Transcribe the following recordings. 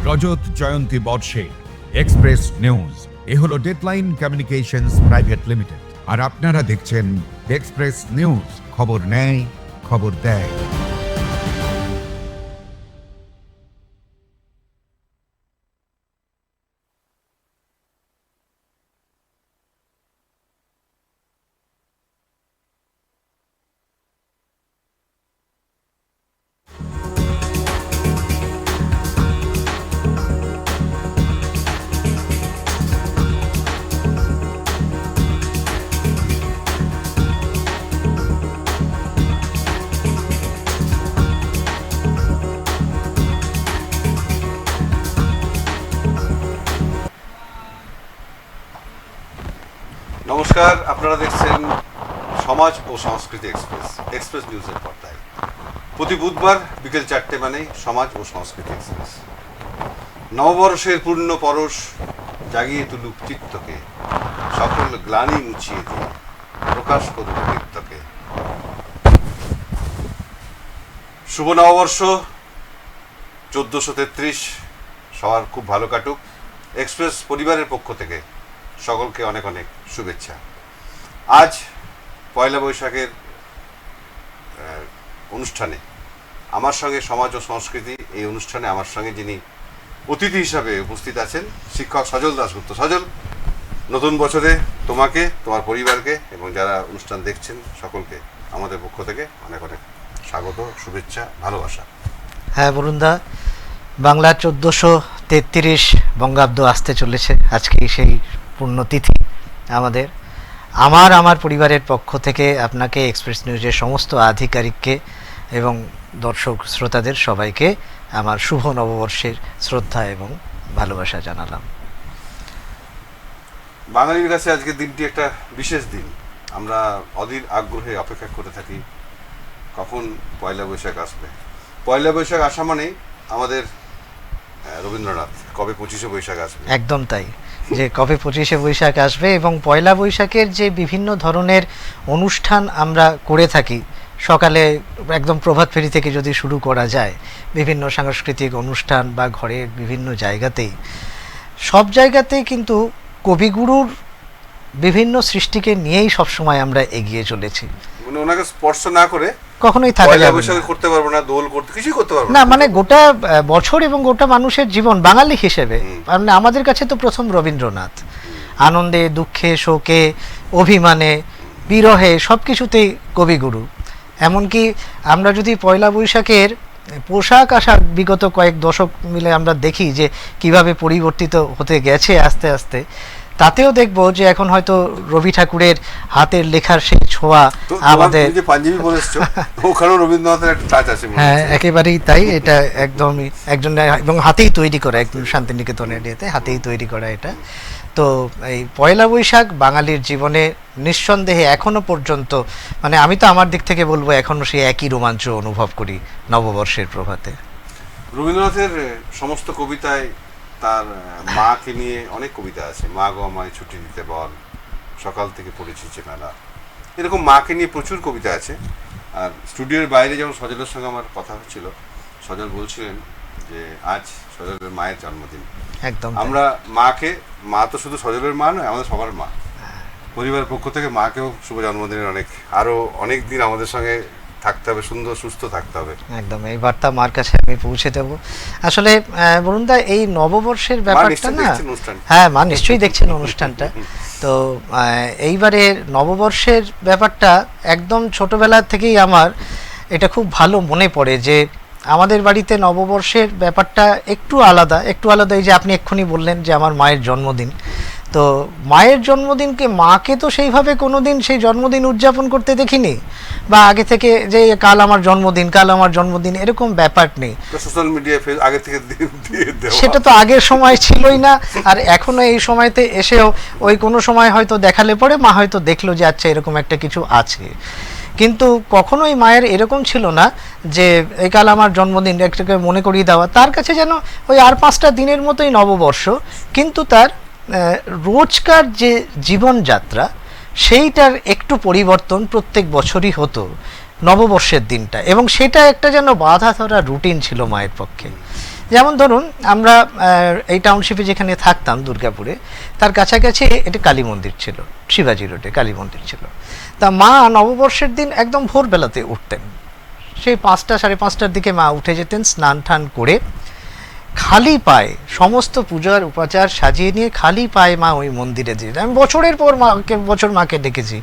রজত জয়ন্তী বর্ষে express news এ হলো deadline communications private limited, আর আপনারা দেখছেন এক্সপ্রেস নিউজ, খবর নেয় খবর দেয়। নমস্কার, আপনারা দেখছেন সমাজ ও সংস্কৃতি এক্সপ্রেস নিউজের পর্দায়। প্রতি বুধবার বিকেল 4টে মানেই সমাজ ও সংস্কৃতি এক্সপ্রেস। নববর্ষের পূর্ণ পরশ জাগিয়ে তুলুক চিত্তকে, সকল গ্লানি মুছিয়ে দিয়ে প্রকাশ করুক নৃত্যকে। শুভ নববর্ষ 1433, সবার খুব ভালো কাটুক। এক্সপ্রেস পরিবারের পক্ষ থেকে সকলকে অনেক অনেক শুভেচ্ছা। আজ পয়লা বৈশাখের অনুষ্ঠানে আমার সঙ্গে সমাজ ও সংস্কৃতি এই অনুষ্ঠানে আমার সঙ্গে যিনি অতিথি হিসাবে উপস্থিত আছেন, শিক্ষক সজল দাশগুপ্ত। সজল, নতুন বছরে তোমাকে, তোমার পরিবারকে এবং যারা অনুষ্ঠান দেখছেন সকলকে আমাদের পক্ষ থেকে অনেক অনেক স্বাগত, শুভেচ্ছা, ভালোবাসা। হ্যাঁ বরুণদা, বাংলা 1433 বঙ্গাব্দ আসতে চলেছে। আজকেই সেই পুণ্যতিথি আমাদের। আমার পরিবারের পক্ষ থেকে আপনাকে, এক্সপ্রেস নিউজের সমস্ত আধিকারিককে এবং দর্শক শ্রোতাদের সবাইকে আমার শুভ নববর্ষের শ্রদ্ধা এবং ভালোবাসা জানালাম। বাঙালির কাছে আজকের দিনটি একটা বিশেষ দিন। আমরা অধীর আগ্রহে অপেক্ষা করে থাকি কখন পয়লা বৈশাখ আসবে। পয়লা বৈশাখ আসা মানেই আমাদের রবীন্দ্রনাথ, কবে 25শে বৈশাখ আসবে। একদম তাই, যে কবে 25শে বৈশাখ আসবে এবং পয়লা বৈশাখের যে বিভিন্ন ধরনের অনুষ্ঠান আমরা করে থাকি, সকালে একদম প্রভাত ফেরি থেকে যদি শুরু করা যায়, বিভিন্ন সাংস্কৃতিক অনুষ্ঠান বা ঘরের বিভিন্ন জায়গাতেই, সব জায়গাতেই কিন্তু কবিগুরুর বিভিন্ন সৃষ্টিকে নিয়েই সবসময় আমরা এগিয়ে চলেছি। মানে ওনাকে স্পর্শ না করে কখনোই থাকা যাবে না। করতে পারবো না, দোল করতে কিছুই করতে পারবো না, মানে গোটা বছর এবং গোটা মানুষের জীবন বাঙালি হিসেবে মানে আমাদের কাছে তো প্রথম রবীন্দ্রনাথ। আনন্দে, দুঃখে, শোকে, অভিমানে, বিরহে সব কিছুতেই কবিগুরু। এমনকি আমরা যদি পয়লা বৈশাখের পোশাক আশাক বিগত কয়েক দশক মিলে আমরা দেখি যে কিভাবে পরিবর্তিত হতে গেছে আস্তে আস্তে, তাতেও দেখবো যে এখন হয়তো রবি ঠাকুরের হাতের লেখার সেই ছোঁয়া আমাদের। পাঞ্জাবি বলেছো, ওখানেও রবীন্দ্রনাথের একটা টাচ আছে। হ্যাঁ, একেবারেই তাই। এটা একদমই একজন, এবং হাতেই তৈরি করা, একদম শান্তিনিকেতনের ইয়েতে হাতেই তৈরি করা এটা। তো এই পয়লা বৈশাখ বাঙালির জীবনে নিঃসন্দেহে এখনো পর্যন্ত, মানে আমি তো আমার দিক থেকে বলবো এখনো সেই একই রোমাঞ্চ অনুভব করি নববর্ষের প্রভাতে। রবীন্দ্রনাথের সমস্ত কবিতায় তার মাকে নিয়ে অনেক কবিতা আছে। মা গো আমায় ছুটি দিতে বল, সকাল থেকে পড়েছি যে মেলা, এরকম মাকে নিয়ে প্রচুর কবিতা আছে। আর স্টুডিওর বাইরে যখন সজলের সঙ্গে আমার কথা হচ্ছিল, সজল বলছিলেন যে আজ সজলের মায়ের জন্মদিন। একদম আমরা মাকে, মা তো শুধু সজলের মা নয়, আমাদের সবার মা। পরিবারের পক্ষ থেকে মাকেও শুভ জন্মদিনের আরো অনেক দিন আমাদের সঙ্গে থাকতে হবে, সুন্দর সুস্থ থাকতে হবে। একদম, এই বার্তা মার কাছে আমি পৌঁছে দেব। আসলে বরুণদা, এই নববর্ষের ব্যাপারটা না, হ্যাঁ মা নিশ্চয়ই দেখছেন অনুষ্ঠানটা। তো এইবারে নববর্ষের ব্যাপারটা একদম ছোটবেলা থেকেই আমার এটা খুব ভালো মনে পড়ে যে আমাদের বাড়িতে নববর্ষের ব্যাপারটা একটু আলাদা। এই যে আপনি এক্ষুনি বললেন যে আমার মায়ের জন্মদিন, তো মায়ের জন্মদিনকে, মাকে তো সেইভাবে কোনোদিন সেই জন্মদিন উদযাপন করতে দেখিনি, বা আগে থেকে যে কাল আমার জন্মদিন এরকম ব্যাপার নেই। সোশ্যাল মিডিয়ায় আগে থেকে সেটা তো আগের সময় ছিলই না, আর এখনো এই সময়তে এসেও ওই কোনো সময় হয়তো দেখালে পরে মা হয়তো দেখলো যে আচ্ছা এরকম একটা কিছু আছে। কিন্তু কখনোই মায়ের এরকম ছিল না যে এই কাল আমার জন্মদিন, একটাকে মনে করিয়ে দেওয়া। তার কাছে যেন ওই আর 5টা দিনের মতোই নববর্ষ, কিন্তু তার রোজকার যে জীবনযাত্রা সেইটার একটু পরিবর্তন প্রত্যেক বছরই হতো। নববর্ষের দিনটা, এবং সেটা একটা যেন বাধা ধরা রুটিন ছিল মায়ের পক্ষে। যেমন ধরুন আমরা এই টাউনশিপে যেখানে থাকতাম দুর্গাপুরে, তার কাছাকাছি এটা কালী মন্দির ছিল, শিবাজি রোডে কালী মন্দির ছিল। তা মা নববর্ষের দিন একদম ভোরবেলাতে উঠতেন, সেই 5টা সাড়ে 5টার দিকে মা উঠে যেতেন, স্নান টান করে খালি পায়ে সমস্ত পূজার উপাচার সাজিয়ে নিয়ে খালি পায়ে মা ওই মন্দিরে যেতেন। আমি বছরের পর মাকে দেখেছি,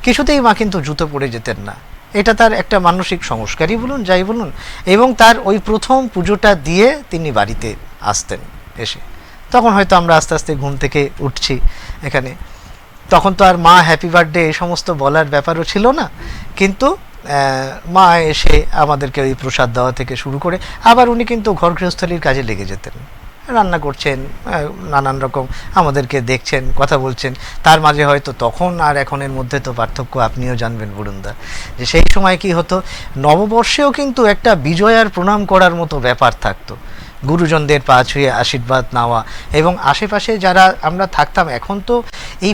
কিছুতেই মা কিন্তু জুতো পরে যেতেন না। এটা তার একটা মানসিক সংস্কারই বলুন, যাই বলুন। এবং তার ওই প্রথম পুজোটা দিয়ে তিনি বাড়িতে আসতেন। এসে তখন হয়তো আমরা আস্তে আস্তে ঘুম থেকে উঠছি এখানে, তখন তো আর মা হ্যাপি বার্থডে এই সমস্ত বলার ব্যাপারও ছিল না, কিন্তু মা এসে আমাদেরকে ওই প্রসাদ দেওয়া থেকে শুরু করে আবার উনি কিন্তু ঘর গৃহস্থলীর কাজে লেগে যেতেন, রান্না করছেন, নানান রকম আমাদেরকে দেখছেন, কথা বলছেন। তার মাঝে হয়তো তখন আর এখনের মধ্যে তো পার্থক্য আপনিও জানবেন বরুণদা, যে সেই সময় কি হতো, নববর্ষেও কিন্তু একটা বিজয়ার প্রণাম করার মতো ব্যাপার থাকতো, গুরুজনদের পা ছুঁয়ে আশীর্বাদ নেওয়া। এবং আশেপাশে যারা আমরা থাকতাম, এখন তো এই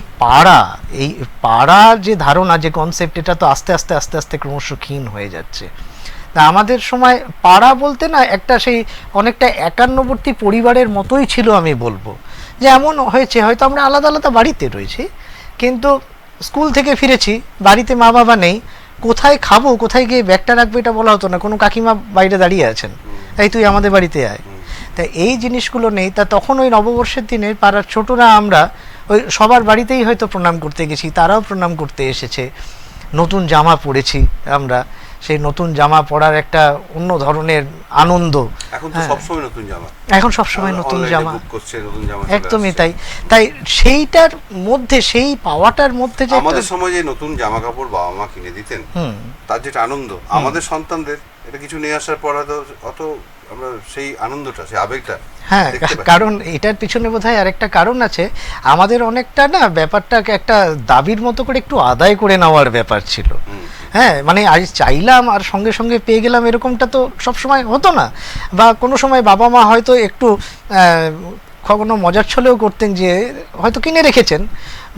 পাড়ার যে ধারণা, যে কনসেপ্ট, এটা তো আস্তে আস্তে আস্তে আস্তে ক্রমশ ক্ষীণ হয়ে যাচ্ছে। তা আমাদের সময় পাড়া বলতে না, একটা সেই অনেকটা একান্নবর্তী পরিবারের মতোই ছিল আমি বলবো। যে এমন হয়েছে হয়তো আমরা আলাদা আলাদা বাড়িতে রয়েছি, কিন্তু স্কুল থেকে ফিরেছি, বাড়িতে মা বাবা নেই, কোথায় খাবো, কোথায় গিয়ে ব্যাগটা রাখবো এটা বলা হতো না, কোনো কাকিমা বাইরে দাঁড়িয়ে আছেন, এই তুই আমাদের বাড়িতে আয়। তা এই জিনিসগুলো নেই। তা তখন ওই নববর্ষের দিনে পাড়ার ছোটরা আমরা ওই সবার বাড়িতেই হয়তো প্রণাম করতে গেছি, তারাও প্রণাম করতে এসেছে, নতুন জামা পরেছি আমরা, সেই নতুন জামা পরার একটা অন্য ধরনের আনন্দ। এখন তো সবসময় নতুন জামা, এখন সবসময় নতুন জামা, নতুন জামা একদমই তাই। তাই সেইটার মধ্যে, সেই পাওয়াটার মধ্যে যে আমাদের সময় যে নতুন জামা কাপড় বাবা মা কিনে দিতেন, তার যেটা আনন্দ, আমাদের সন্তানদের এটা কিছু নিয়ে আসার পর অত আমরা সেই আনন্দটা, সেই আবেগটা। হ্যাঁ, কারণ এটার পিছনে বোধহয় আরেকটা কারণ আছে, আমাদের অনেকটা না ব্যাপারটাকে একটা দাবির মতো করে একটু আদায় করে নেওয়ার ব্যাপার ছিল। হ্যাঁ, মানে আজ চাইলাম আর সঙ্গে সঙ্গে পেয়ে গেলাম, এরকমটা তো সবসময় হতো না। বা কোনো সময় বাবা মা হয়তো একটু কখনো মজার ছলেও করতেন, যে হয়তো কিনে রেখেছেন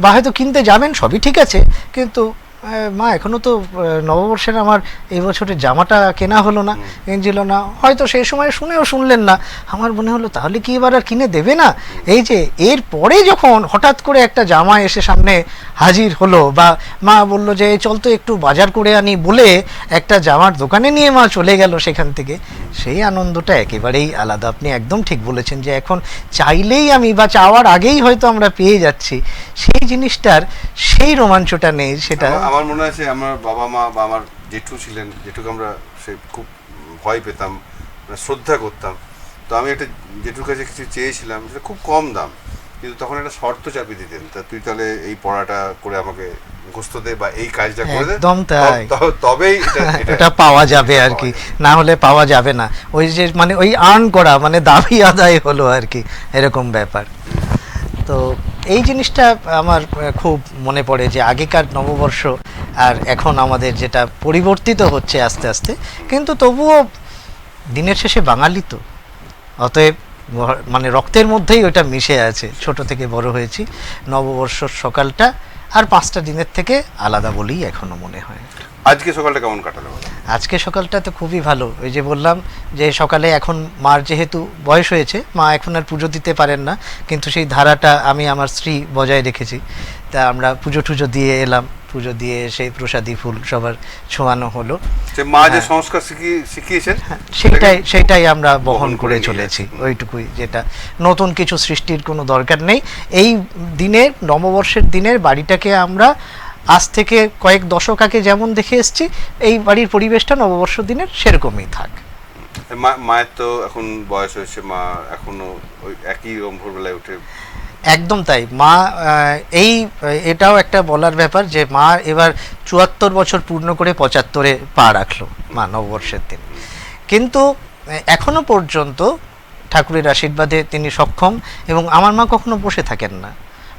বা হয়তো কিনতে যাবেন, সবই ঠিক আছে, কিন্তু মা এখনো তো নববর্ষের আমার এই বছরের জামাটা কেনা হলো না, কিনছিল না। হয়তো সেই সময় শুনেও শুনলেন না, আমার মনে হলো তাহলে কি এবার আর কিনে দেবে না। এই যে এর পরে যখন হঠাৎ করে একটা জামা এসে সামনে হাজির হলো, বা মা বললো যে চল তো একটু বাজার করে আনি বলে একটা জামার দোকানে নিয়ে মা চলে গেল সেখান থেকে, সেই আনন্দটা একেবারেই আলাদা। আপনি একদম ঠিক বলেছেন যে এখন চাইলেই আমি, বা চাওয়ার আগেই হয়তো আমরা পেয়ে যাচ্ছি, সেই জিনিসটার সেই রোমাঞ্চটা নেই। সেটা আমার মনে আছে আমার বাবা মা বা আমার জেঠু ছিলেন, জেঠুকে আমরা সে খুব ভয় পেতাম, শ্রদ্ধা করতাম। তো আমি একটা জেঠুর কাছে কিছু চেয়েছিলাম, সেটা খুব কম দাম, কিন্তু তখন একটা শর্ত চাপিয়ে দিতেন, তা তুই তাহলে এই পড়াটা করে আমাকে মুখস্থ দে বা এই কাজটা করে দে, একদম তাই, তবেই এটা পাওয়া যাবে আর কি, না হলে পাওয়া যাবে না। ওই যে মানে ওই আর্ন করা, মানে দাবি আদায় হলো আর কি, এরকম ব্যাপার। তো এই জিনিসটা আমার খুব মনে পড়ে, যে আগেকার নববর্ষ আর এখন আমাদের যেটা পরিবর্তিত হচ্ছে আস্তে আস্তে, কিন্তু তবুও দিনের শেষে বাঙালি তো, অতএব মানে রক্তের মধ্যেই ওটা মিশে আছে। ছোট থেকে বড় হয়েছি, নববর্ষর সকালটা আর 5টা দিনের থেকে আলাদা বলেই এখনো মনে হয়। আজকে সকালটা কেমন কাটালো? আজকে সকালটা তো খুবই ভালো। ওই যে বললাম যে সকালে, এখন মার যেহেতু বয়স হয়েছে, মা এখন আর পুজো দিতে পারেন না, কিন্তু সেই ধারাটা আমি আমার স্ত্রী বজায় রেখেছি। তা আমরা পুজো টুজো দিয়ে এলাম, পুজো দিয়ে সেই প্রসাদী ফুল সবার ছোঁয়ানো হলো। মা যে সংস্কার শিখিয়েছেন সেইটাই আমরা বহন করে চলেছি, ওইটুকুই। যেটা নতুন কিছু সৃষ্টির কোনো দরকার নেই। এই দিনের, নববর্ষের দিনের বাড়িটাকে আমরা আজ থেকে কয়েক দশক আগে যেমন দেখে এসেছি, এই বাড়ির পরিবেশটা নববর্ষ দিনের সেরকমই থাক। মায়ের তো এখন বয়স হয়েছে, মা এখনো ওই একই রকম ভোরবেলায় উঠে? একদম তাই। মা এটাও একটা বলার ব্যাপার যে মা এবার 74 বছর পূর্ণ করে 75-এ পা রাখলো মা নববর্ষের দিন, কিন্তু এখনো পর্যন্ত ঠাকুরের আশীর্বাদে তিনি সক্ষম। এবং আমার মা কখনো বসে থাকেন না,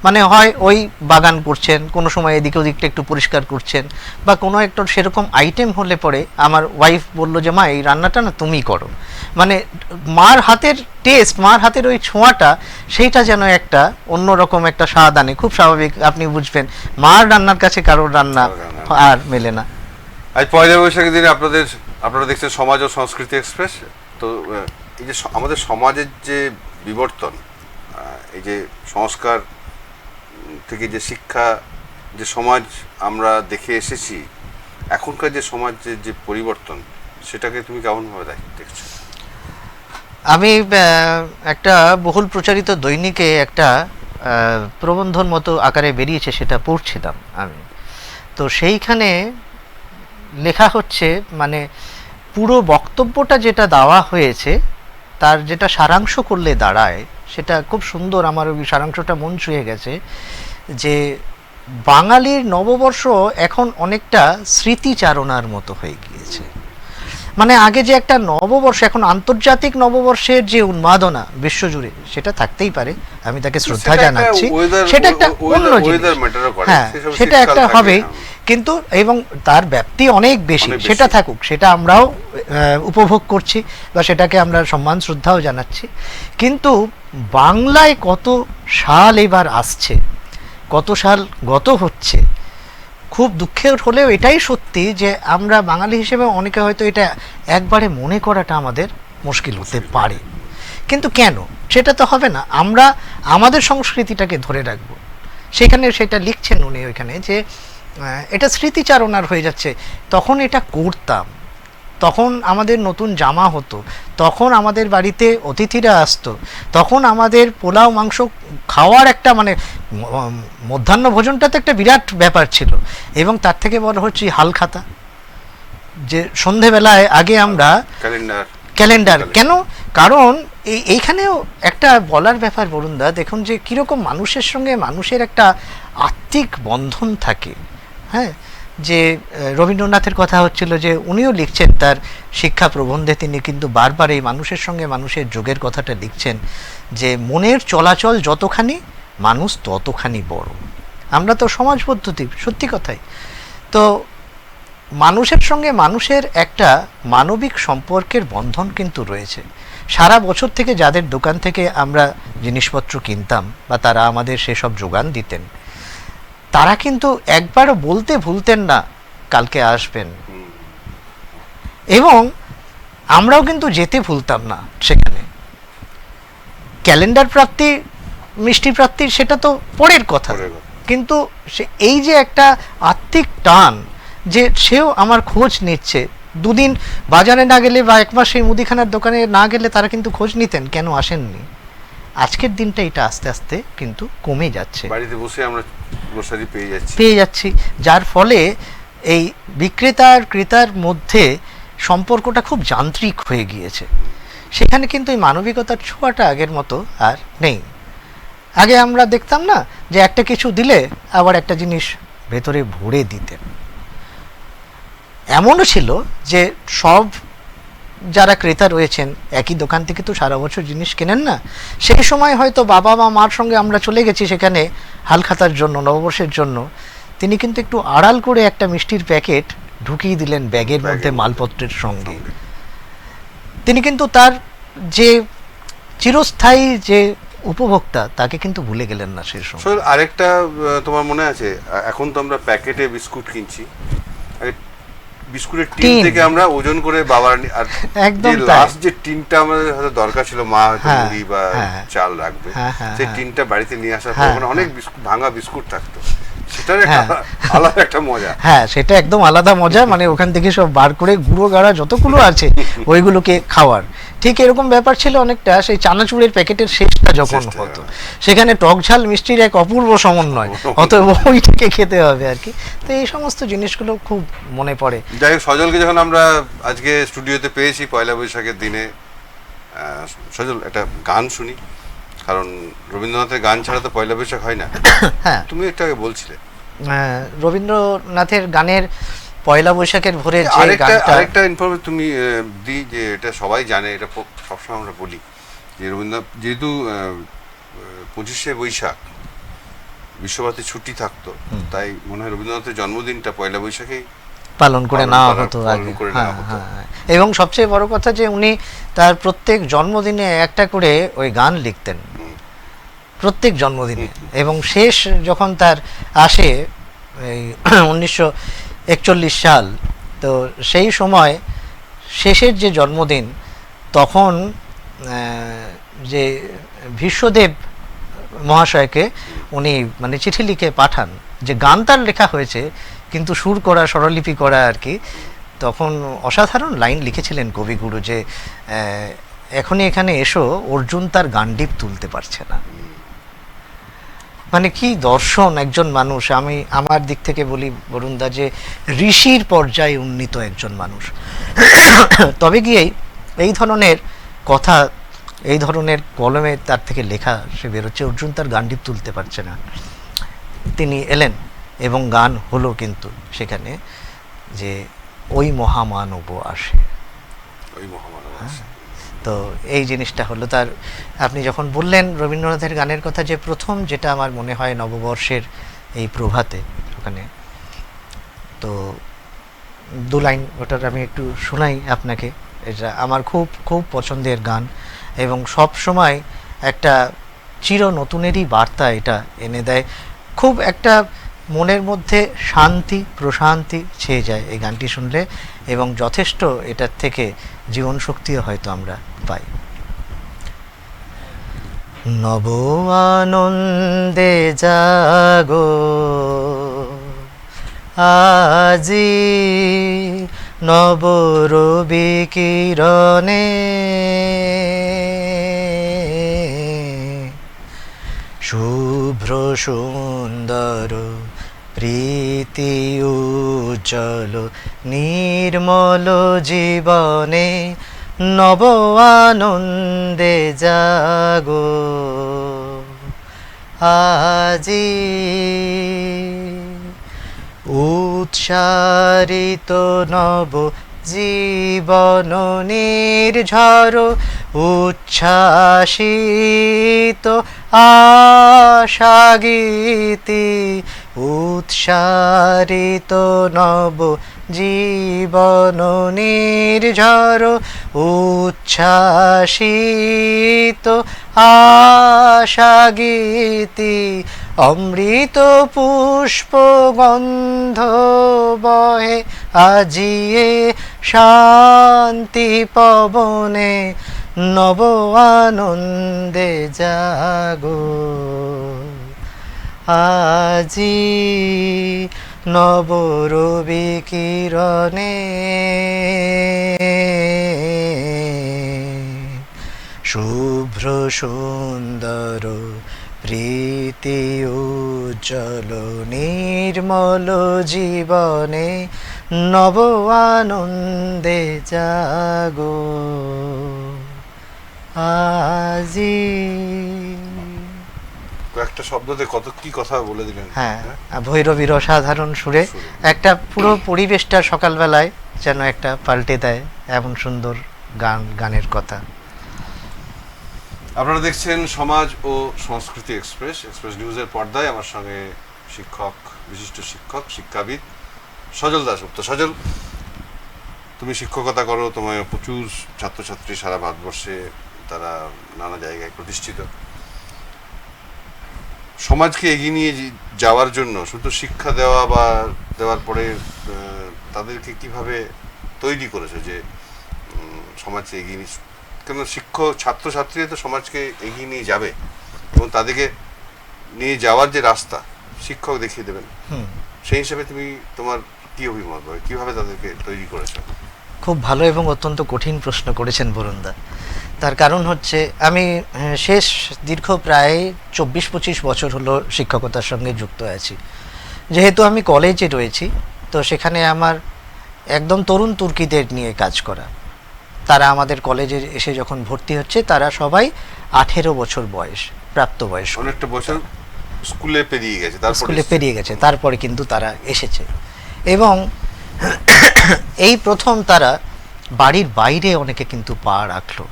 মানে হয় ওই বাগান করছেন, কোনো সময় এদিকে ওদিকটা একটু পরিষ্কার করছেন, বা কোনো একটা সেরকম আইটেম হলে পরে আমার ওয়াইফ বলল যে মা এই রান্নাটা না তুমি করো। মানে মার হাতের টেস্ট, মার হাতের ওই ছোঁয়াটা, সেইটা যেন একটা অন্যরকম একটা স্বাদ আনে। খুব স্বাভাবিক, আপনি বুঝবেন, মার রান্নার কাছে কারোর রান্না আর মেলে না। আজ পয়লা বৈশাখের দিনে আপনারা দেখছেন সমাজ ও সংস্কৃতি এক্সপ্রেস। তো এই যে আমাদের সমাজের যে বিবর্তন, এই যে সংস্কার থেকে যে শিক্ষা, যে সমাজ আমরা দেখে এসেছি, এখনকার যে সমাজের যে পরিবর্তন, সেটাকে তুমি কেমনভাবে দেখছো? আমি একটা বহুল প্রচারিত দৈনিকে একটা প্রবন্ধন মতো আকারে বেরিয়েছে, সেটা পড়ছিলাম আমি। তো সেইখানে লেখা হচ্ছে, মানে পুরো বক্তব্যটা যেটা দেওয়া হয়েছে তার যেটা সারাংশ করলে দাঁড়ায় সেটা খুব সুন্দর। আমার ওই সারাংশটা মন ছুঁয়ে গেছে, যে বাঙালির নববর্ষ এখন অনেকটা স্মৃতিচারণার মতো হয়ে গিয়েছে। মানে আগে যে একটা নববর্ষ, এখন আন্তর্জাতিক নববর্ষের যে উন্মাদনা বিশ্বজুড়ে, সেটা থাকতেই পারে, আমি তাকে শ্রদ্ধা জানাচ্ছি, সেটা একটা অন্য জিনিস, হ্যাঁ সেটা একটা হবে, কিন্তু এবং তার ব্যাপ্তি অনেক বেশি, সেটা থাকুক, সেটা আমরাও উপভোগ করছি বা সেটাকে আমরা সম্মান শ্রদ্ধাও জানাচ্ছি। কিন্তু বাংলায় কত সাল এবার আসছে, কত সাল গত হচ্ছে, খুব দুঃখের হলেও এটাই সত্যি যে আমরা বাঙালি হিসেবে অনেকে হয়তো এটা একবারে মনে করাটা আমাদের মুশকিল হতে পারে। কিন্তু কেন সেটা তো হবে না, আমরা আমাদের সংস্কৃতিটাকে ধরে রাখবো। সেখানে সেটা লিখছেন উনি ওইখানে, যে এটা স্মৃতিচারণার হয়ে যাচ্ছে। তখন এটা করতাম, তখন আমাদের নতুন জামা হতো, তখন আমাদের বাড়িতে অতিথিরা আসতো, তখন আমাদের পোলাও মাংস খাওয়ার একটা মানে মধ্যাহ্ন ভোজনটা তো একটা বিরাট ব্যাপার ছিল। এবং তার থেকে বড় হচ্ছে হালখাতা, যে সন্ধেবেলায় আগে আমরা ক্যালেন্ডার কেন, কারণ এইখানেও একটা বলার ব্যাপার বরুণদা, দেখুন যে কীরকম মানুষের সঙ্গে মানুষের একটা আত্মিক বন্ধন থাকে। হ্যাঁ, যে রবীন্দ্রনাথের কথা হচ্ছিল, যে উনিও লিখছেন তার শিক্ষা প্রবন্ধে, তিনি কিন্তু বারবার এই মানুষের সঙ্গে মানুষের যোগের কথাটা লিখছেন, যে মনের চলাচল যতখানি, মানুষ ততখানি বড়। আমরা তো সমাজ পদ্ধতি, সত্যি কথাই। তো মানুষের সঙ্গে মানুষের একটা মানবিক সম্পর্কের বন্ধন কিন্তু রয়েছে। সারা বছর থেকে যাদের দোকান থেকে আমরা জিনিসপত্র কিনতাম বা তারা আমাদের সেসব যোগান দিতেন, তারা কিন্তু একবারও বলতে ভুলতেন না কালকে আসবেন, এবং আমরাও কিন্তু যেতে ভুলতাম না সেখানে। ক্যালেন্ডার প্রাপ্তি, মিষ্টি প্রাপ্তির সেটা তো পরের কথা, কিন্তু এই যে একটা আত্মিক টান, যে সেও আমার খোঁজ নিচ্ছে, দুদিন বাজারে না গেলে বা এক মাস সেই মুদিখানার দোকানে না গেলে তারা কিন্তু খোঁজ নিতেন কেন আসেননি। আজকের দিনটা এটা আস্তে আস্তে কিন্তু কমে যাচ্ছে, বাড়িতে বসে আমরা গ্রোসারি পেয়ে যাচ্ছি, যার ফলে এই বিক্রেতা আর ক্রেতার মধ্যে সম্পর্কটা খুব যান্ত্রিক হয়ে গিয়েছে। সেখানে কিন্তু এই মানবিকতার ছোঁয়াটা আগের মতো আর নেই। আগে আমরা দেখতাম না যে একটা কিছু দিলে আবার একটা জিনিস ভেতরে ভরে দিতেন। এমনও ছিল যে সব যারা ক্রেতা রয়েছেন একই দোকান থেকে তো সারা বছর জিনিস কেনেন না, সেই সময় হয়তো বাবা বা মার সঙ্গে আমরা চলে গেছি সেখানে হালখাতার জন্য, নববর্ষের জন্য, তিনি কিন্তু একটু আড়াল করে একটা মিষ্টির প্যাকেট ঢুকিয়ে দিলেন ব্যাগের মধ্যে মালপত্রের সঙ্গে। তিনি কিন্তু তার যে চিরস্থায়ী যে উপভোক্তা, তাকে কিন্তু ভুলে গেলেন না সেই সময়। আরেকটা তোমার মনে আছে, এখন তো আমরা প্যাকেটে বিস্কুট কিনছি, বিস্কুটের টিন থেকে আমরা ওজন করে বাবার, আর একদম লাস্ট যে টিনটা আমাদের হয়তো দরকার ছিল, মা হয়তো মুড়ি বা চাল রাখবে, সেই টিনটা বাড়িতে নিয়ে আসার পর ওখানে অনেক ভাঙা বিস্কুট থাকতো, সেটার আলাদা একটা মজা। হ্যাঁ, সেটা একদম আলাদা মজা, মানে ওখান থেকে সব বার করে গুঁড়ো গাড়া যতগুলো আছে ওইগুলোকে খাওয়ার। ঠিক এরকম ব্যাপার ছিল অনেকটা সেই চানাচুরের প্যাকেটের শেষটা যখন হতো, সেখানে টক ঝাল মিষ্টির এক অপূর্ব সমন্বয়, অতএব ওইটাকে খেতে হবে আর কি। তো এই সমস্ত জিনিসগুলো খুব মনে পড়ে। যাই হোক, সজলকে যখন আমরা আজকে স্টুডিওতে পেয়েছি পয়লা বৈশাখের দিনে, সজল একটা গান শুনি, কারণ রবীন্দ্রনাথের গান ছাড়া তো পয়লা বৈশাখ হয় না। হ্যাঁ, তুমি একটু আগে বলছিলে রবীন্দ্রনাথের গানের পয়লা বৈশাখের ভোরে যে গানটা, আরেকটা ইনফরমেশন তুমি দিই, যে এটা সবাই জানে, এটা সবসময় আমরা বলি, যে রবীন্দ্রনাথ যেহেতু 25শে বৈশাখ বিশ্বভারতী ছুটি থাকতো, তাই মনে হয় রবীন্দ্রনাথের জন্মদিনটা পয়লা বৈশাখেই পালন করে নেওয়া হতো আগে। এবং সবচেয়ে বড় কথা যে উনি তার প্রত্যেক জন্মদিনে একটা করে ওই গান লিখতেন, প্রত্যেক জন্মদিনে। এবং শেষ যখন তার আসে এই 1941 সাল, তো সেই সময় শেষের যে জন্মদিন, তখন যে ভীষ্মদেব মহাশয়কে উনি মানে চিঠি লিখে পাঠান, যে গান তার লেখা হয়েছে কিন্তু সুর করা, স্বরলিপি করা আর কি। তখন অসাধারণ লাইন লিখেছিলেন কবিগুরু, যে এখনই এখানে এসো, অর্জুন তার গান্ডীব তুলতে পারছে না। মানে কি দর্শন একজন মানুষ! আমি আমার দিক থেকে বলি বরুণদা, যে ঋষির পর্যায়ে উন্নীত একজন মানুষ। তবে গিয়েই এই ধরনের কথা, এই ধরনের কলমে তার থেকে লেখা সে বেরোচ্ছে, অর্জুন তার গান্ডীব তুলতে পারছে না। তিনি এলেন এবং গান হলো কিন্তু সেখানে, যে ওই মহামানব আসে, ওই মহামানব আসে। তো এই জিনিসটা হলো তার। আপনি যখন বললেন রবীন্দ্রনাথের গানের কথা, যে প্রথম যেটা আমার মনে হয় নববর্ষের এই প্রভাতে ওখানে, তো দু লাইন ওটার আমি একটু শোনাই আপনাকে। এটা আমার খুব খুব পছন্দের গান, এবং সব সময় একটা চির নতুনেরই বার্তা এটা এনে দেয়। খুব একটা মনের মধ্যে শান্তি প্রশান্তি ছেয়ে যায় এই গানটি শুনলে, এবং যথেষ্ট এটার থেকে জীবন শক্তিও হয়তো আমরা পাই। নব আনন্দে জাগো আজি, নব রবি কিরণে শুভ্র সুন্দর প্রীতি উজ্জ্বল নির্মল জীবনে, নব আনন্দে জাগো আজি। উৎসারিত নব জীবন নির্ঝর, উচ্ছ্বাসিত আশা গীতি, উৎসারিত নব জীবন নির্ঝর, উচ্ছ্বাসিত আশা গীতি, অমৃত পুষ্প গন্ধ বহে আজিয়ে শান্তি পবনে, নব আনন্দে জাগো আজি, নব রবি কিরণে শুভ্র সুন্দর প্রীতি উজ্জ্বল নির্মল জীবনে, নব আনন্দে জাগো আজি। কয়েকটা শব্দতে কত কি কথা বলে দিলেন। হ্যাঁ, ভৈরবীর অসাধারণ সুরে একটা পুরো পরিবেশটা সকালবেলায় যেন একটা পাল্টে দেয়, এমন সুন্দর গানের কথা। আপনারা দেখছেন সমাজ ও সংস্কৃতি এক্সপ্রেস নিউজের পর্দায়। আমার সঙ্গে শিক্ষক, বিশিষ্ট শিক্ষক, শিক্ষাবিদ সজল দাশগুপ্ত। সজল, তুমি শিক্ষকতা করো, তোমার প্রচুর ছাত্রছাত্রী সারা ভারতবর্ষে, তারা নানা জায়গায় প্রতিষ্ঠিত। সমাজকে এগিয়ে নিয়ে যাওয়ার জন্য শুধু শিক্ষা দেওয়া বা দেওয়ার পরে তাদেরকে কিভাবে তৈরি করেছে যে সমাজকে এগিয়ে নিয়ে, কেন ছাত্রছাত্রীরা তো সমাজকে এগিয়ে নিয়ে যাবে এবং তাদেরকে নিয়ে যাওয়ার যে রাস্তা শিক্ষক দেখিয়ে দেবেন, সেই হিসাবে তুমি তোমার কি অভিমত, কিভাবে তাদেরকে তৈরি করেছো? খুব ভালো এবং অত্যন্ত কঠিন প্রশ্ন করেছেন বরুণদা। তার কারণ হচ্ছে আমি শেষ দীর্ঘ প্রায় 24-25 বছর হলো শিক্ষকতার সঙ্গে যুক্ত আছি। যেহেতু আমি কলেজে রয়েছি, তো সেখানে আমার একদম তরুণ তুর্কিদের নিয়ে কাজ করা। তারা আমাদের কলেজে এসে যখন ভর্তি হচ্ছে, তারা সবাই 18 বছর বয়স, প্রাপ্তবয়স্ক। অনেকটা বছর স্কুলে পেরিয়ে গেছে, তারপরে কিন্তু তারা এসেছে। এবং এই প্রথম তারা বাড়ির বাইরে অনেকে কিন্তু পা রাখলো।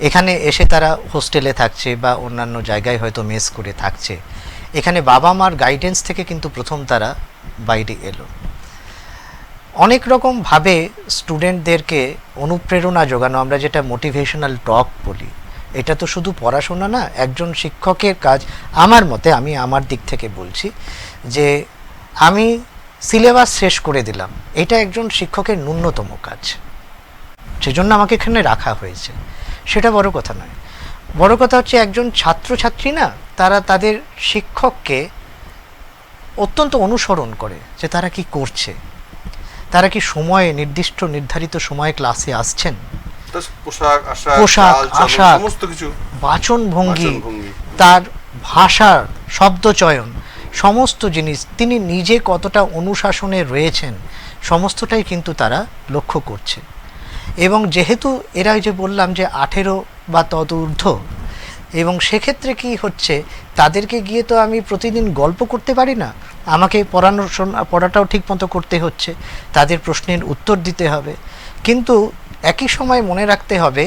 এখানে এসে তারা হোস্টেলে থাকছে বা অন্যান্য জায়গায় হয়তো মেস করে থাকছে। এখানে বাবা মার গাইডেন্স থেকে কিন্তু প্রথম তারা বাইরে এলো। অনেক রকমভাবে স্টুডেন্টদেরকে অনুপ্রেরণা যোগানো, আমরা যেটা মোটিভেশনাল টক বলি, এটা তো শুধু পড়াশোনা না। একজন শিক্ষকের কাজ আমার মতে, আমি আমার দিক থেকে বলছি, যে আমি সিলেবাস শেষ করে দিলাম, এটা একজন শিক্ষকের ন্যূনতম কাজ, সেজন্য আমাকে এখানে রাখা হয়েছে, সেটা বড় কথা নয়। বড় কথা হচ্ছে একজন ছাত্রছাত্রী না, তারা তাদের শিক্ষককে অত্যন্ত অনুসরণ করে যে তারা কি করছে, তারা কি সময়ে নির্দিষ্ট নির্ধারিত সময়ে ক্লাসে আসছেন, পোশাক আশাক, সমস্ত কিছু, বাচন ভঙ্গি, তার ভাষার শব্দচয়ন, সমস্ত জিনিস তিনি নিজে কতটা অনুশাসনে রয়েছেন সমস্তটাই কিন্তু তারা লক্ষ্য করছে। এবং যেহেতু এরা যে বললাম যে 18 বা তদূর্ধ্ব, এবং সেক্ষেত্রে কি হচ্ছে, তাদেরকে গিয়ে তো আমি প্রতিদিন গল্প করতে পারি না, আমাকে পড়াটাও ঠিক মতো করতে হচ্ছে, তাদের প্রশ্নের উত্তর দিতে হবে, কিন্তু একই সময় মনে রাখতে হবে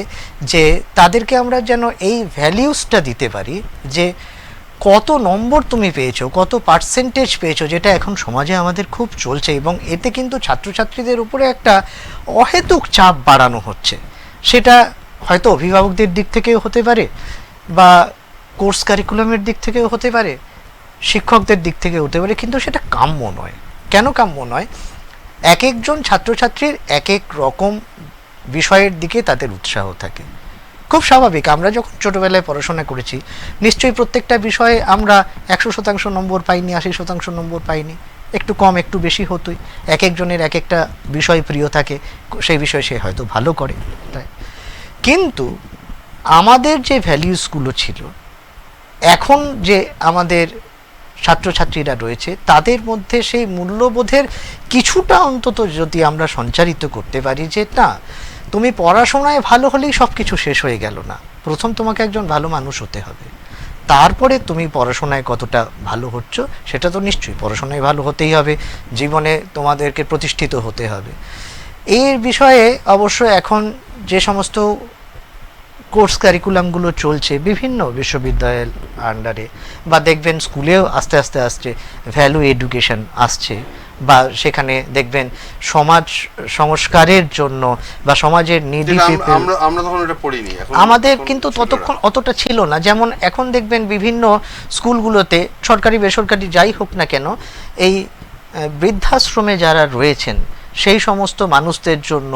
যে তাদেরকে আমরা যেন এই ভ্যালিউসটা দিতে পারি যে কত নম্বর তুমি পেয়েছো, কত পার্সেন্টেজ পেয়েছো, যেটা এখন সমাজে আমাদের খুব চলছে, এবং এতে কিন্তু ছাত্রছাত্রীদের উপরে একটা অহেতুক চাপ বাড়ানো হচ্ছে। সেটা হয়তো অভিভাবকদের দিক থেকেও হতে পারে, বা কোর্স কারিকুলামের দিক থেকেও হতে পারে, শিক্ষকদের দিক থেকে হতে পারে, কিন্তু সেটা কাম্য নয়। কেন কাম্য নয়? এক একজন ছাত্রছাত্রীর এক এক রকম বিষয়ের দিকে তাদের উৎসাহ থাকে, খুব স্বাভাবিক। আমরা যখন ছোটোবেলায় পড়াশোনা করেছি নিশ্চয়ই প্রত্যেকটা বিষয়ে আমরা 100% নম্বর পাইনি, 80% নম্বর পাইনি, একটু কম একটু বেশি হতোই। এক একজনের এক একটা বিষয় প্রিয় থাকে, সেই বিষয়ে সে হয়তো ভালো করে, তাই। কিন্তু আমাদের যে ভ্যালিউসগুলো ছিল, এখন যে আমাদের ছাত্রছাত্রীরা রয়েছে তাদের মধ্যে সেই মূল্যবোধের কিছুটা অন্তত যদি আমরা সঞ্চারিত করতে পারি যে না, তুমি পড়াশোনায় ভালো হলেই সব কিছু শেষ হয়ে গেল না, প্রথম তোমাকে একজন ভালো মানুষ হতে হবে, তারপরে তুমি পড়াশোনায় কতটা ভালো হচ্ছ সেটা তো নিশ্চয়ই, পড়াশোনায় ভালো হতেই হবে, জীবনে তোমাদেরকে প্রতিষ্ঠিত হতে হবে। এর বিষয়ে অবশ্য এখন যে সমস্ত কোর্স কারিকুলামগুলো চলছে বিভিন্ন বিশ্ববিদ্যালয়ের আন্ডারে, বা দেখবেন স্কুলেও আস্তে আস্তে আস্তে ভ্যালু এডুকেশন আসছে, বা সেখানে দেখবেন সমাজ সংস্কারের জন্য বা সমাজের নিডি পিপল, আমরা তখন এটা পড়িনি, আমাদের কিন্তু ততক্ষণ অতটা ছিল না। যেমন এখন দেখবেন বিভিন্ন স্কুলগুলোতে, সরকারি বেসরকারি যাই হোক না কেন, এই বৃদ্ধাশ্রমে যারা রয়েছেন সেই সমস্ত মানুষদের জন্য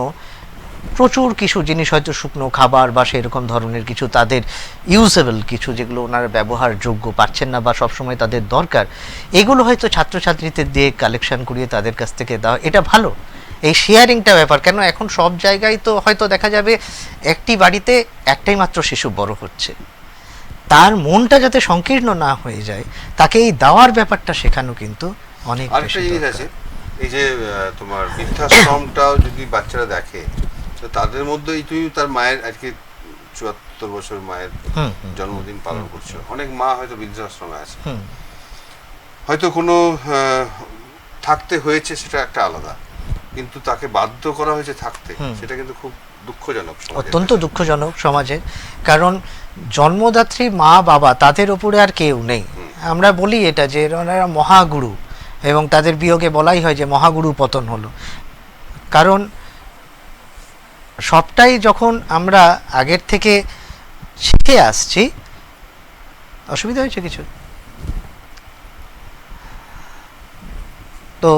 প্রচুর কিছু জিনিস, হয়তো শুকনো খাবার বা সেরকম ধরনের কিছু তাদের ইউজেবল কিছু, যেগুলো ওনারা ব্যবহারযোগ্য পাচ্ছেন না বা সবসময় তাদের দরকার, এগুলো হয়তো ছাত্রছাত্রীদের দিয়ে কালেকশন করিয়ে তাদের কাছ থেকে দেওয়া, এটা ভালো। এই শেয়ারিংটা ব্যাপার, কেন এখন সব জায়গায় তো হয়তো দেখা যাবে একটি বাড়িতে একটাই মাত্র শিশু বড় হচ্ছে, তার মনটা যাতে সংকীর্ণ না হয়ে যায়, তাকে এই দেওয়ার ব্যাপারটা শেখানো কিন্তু অনেক বেশি দরকার। এই যে তোমার বৃদ্ধাশ্রমটাও যদি বাচ্চারা দেখে, তো তাদের মধ্যেই তুমি তার মায়ের আজকে 74 বছর মায়ের জন্মদিন পালন করছো, অনেক মা হয়তো বৃদ্ধাশ্রমে আছে, হয়তো কোনো থাকতে হয়েছে সেটা একটা আলাদা, কিন্তু তাকে বাধ্য করা হয়েছে থাকতে, সেটা কিন্তু খুব দুঃখজনক, অত্যন্ত দুঃখজনক সমাজে। কারণ জন্মদাত্রী মা বাবা তাদের উপরে আর কেউ নেই। আমরা বলি এটা যে ওনারা মহাগুরু, এবং তাদের বিয়োগে বলাই হয় যে মহাগুরু পতন হলো। কারণ সবটাই যখন আমরা আগের থেকে শিখে আসছি, অসুবিধা হয়েছে কিছু? তো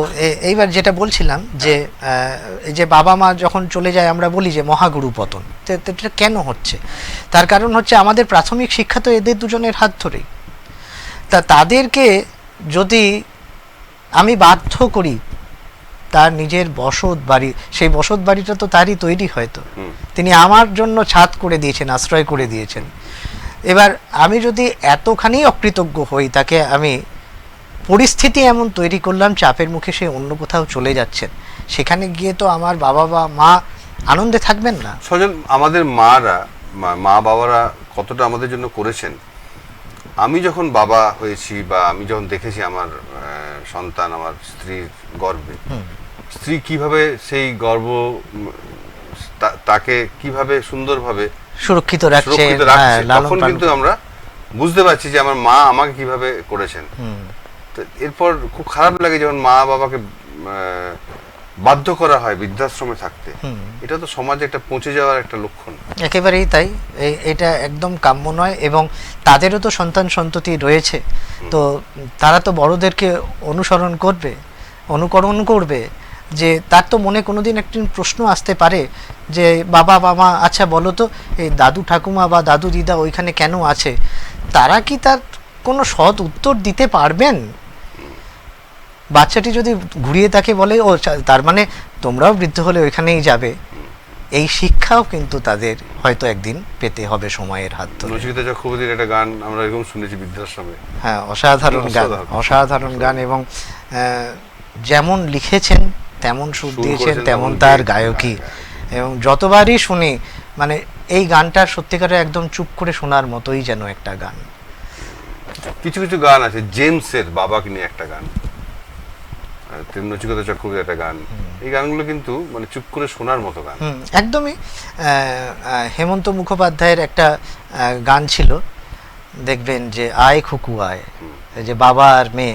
এইবার যেটা বলছিলাম যে এই যে বাবা মা যখন চলে যায় আমরা বলি যে মহাগুরু পতন, এটা কেন হচ্ছে? তার কারণ হচ্ছে আমাদের প্রাথমিক শিক্ষা তো এদের দুজনের হাত ধরেই। তাদেরকে যদি আমি বাধ্য করি তার নিজের বসত বাড়ি, সেই বসত বাড়িটা তো তারই তৈরি, হয়তো তিনি আমার জন্য ছাদ করে দিয়েছেন, আশ্রয় করে দিয়েছেন। এবার আমি যদি এতখানি অকৃতজ্ঞ হই, তাকে আমি পরিস্থিতি এমন তৈরি করলাম চাপের মুখে সে অন্য কোথাও চলে যাচ্ছেন, সেখানে গিয়ে তো আমার বাবা বা মা আনন্দে থাকবেন না। সজল, আমাদের মা বাবারা কতটা আমাদের জন্য করেছেন, আমি যখন বাবা হয়েছি বা আমি যখন দেখেছি আমার সন্তান আমার স্ত্রীর গর্ভে, স্ত্রী কিভাবে সেই গর্ভ তাকে কিভাবে সুন্দরভাবে সুরক্ষিত রাখছে, তখন কিন্তু আমরা বুঝতে পারছি যে আমার মা আমাকে কিভাবে করেছেন। এরপর খুব খারাপ লাগে যখন মা বাবাকে বাধ্য করা হয় বৃদ্ধাশ্রমে থাকতে, এটা তো সমাজে একটা পৌঁছে যাওয়ার একটা লক্ষণ। একেবারেই তাই, এটা একদম কাম্য নয়। এবং তাদেরও তো সন্তান সন্ততি রয়েছে, তো তারা তো বড়দেরকে অনুসরণ করবে, অনুকরণ করবে, যে তার তো মনে কোনোদিন একটি প্রশ্ন আসতে পারে যে বাবা মামা আচ্ছা বলো তো এই দাদু ঠাকুমা বা দাদু দিদা ওইখানে কেন আছে, তারা কি তার কোনো সৎ উত্তর দিতে পারবেন? বাচ্চাটি যদি ঘুরিয়ে তাকে বলে ও তার মানে তোমরাও বৃদ্ধ হলে ওইখানেই যাবে, এই শিক্ষাও কিন্তু তাদের হয়তো একদিন পেতে হবে সময়ের হাত ধরে। নচিকেতা চক্রবর্তীর একটা গান আমরা এরকম শুনেছি বৃদ্ধাশ্রমে। হ্যাঁ, অসাধারণ গান, অসাধারণ গান, এবং যেমন লিখেছেন তেমন সুর দিয়েছেন তেমন তার গায়কী, এবং যতবারই শুনি মানে এই গানটা সত্যিকারে একদম চুপ করে শোনার মতোই যেন একটা গান। কিছু কিছু গান আছে, জেমসের বাবাকে নিয়ে একটা গান, নচিকেতা চক্রবর্তীর একটা গান, এই গানগুলো কিন্তু মানে চুপ করে শোনার মতো গান। একদমই। হেমন্ত মুখোপাধ্যায়ের একটা গান ছিল, দেখবেন যে আয় খুকু আয়, যে বাবা আর মেয়ে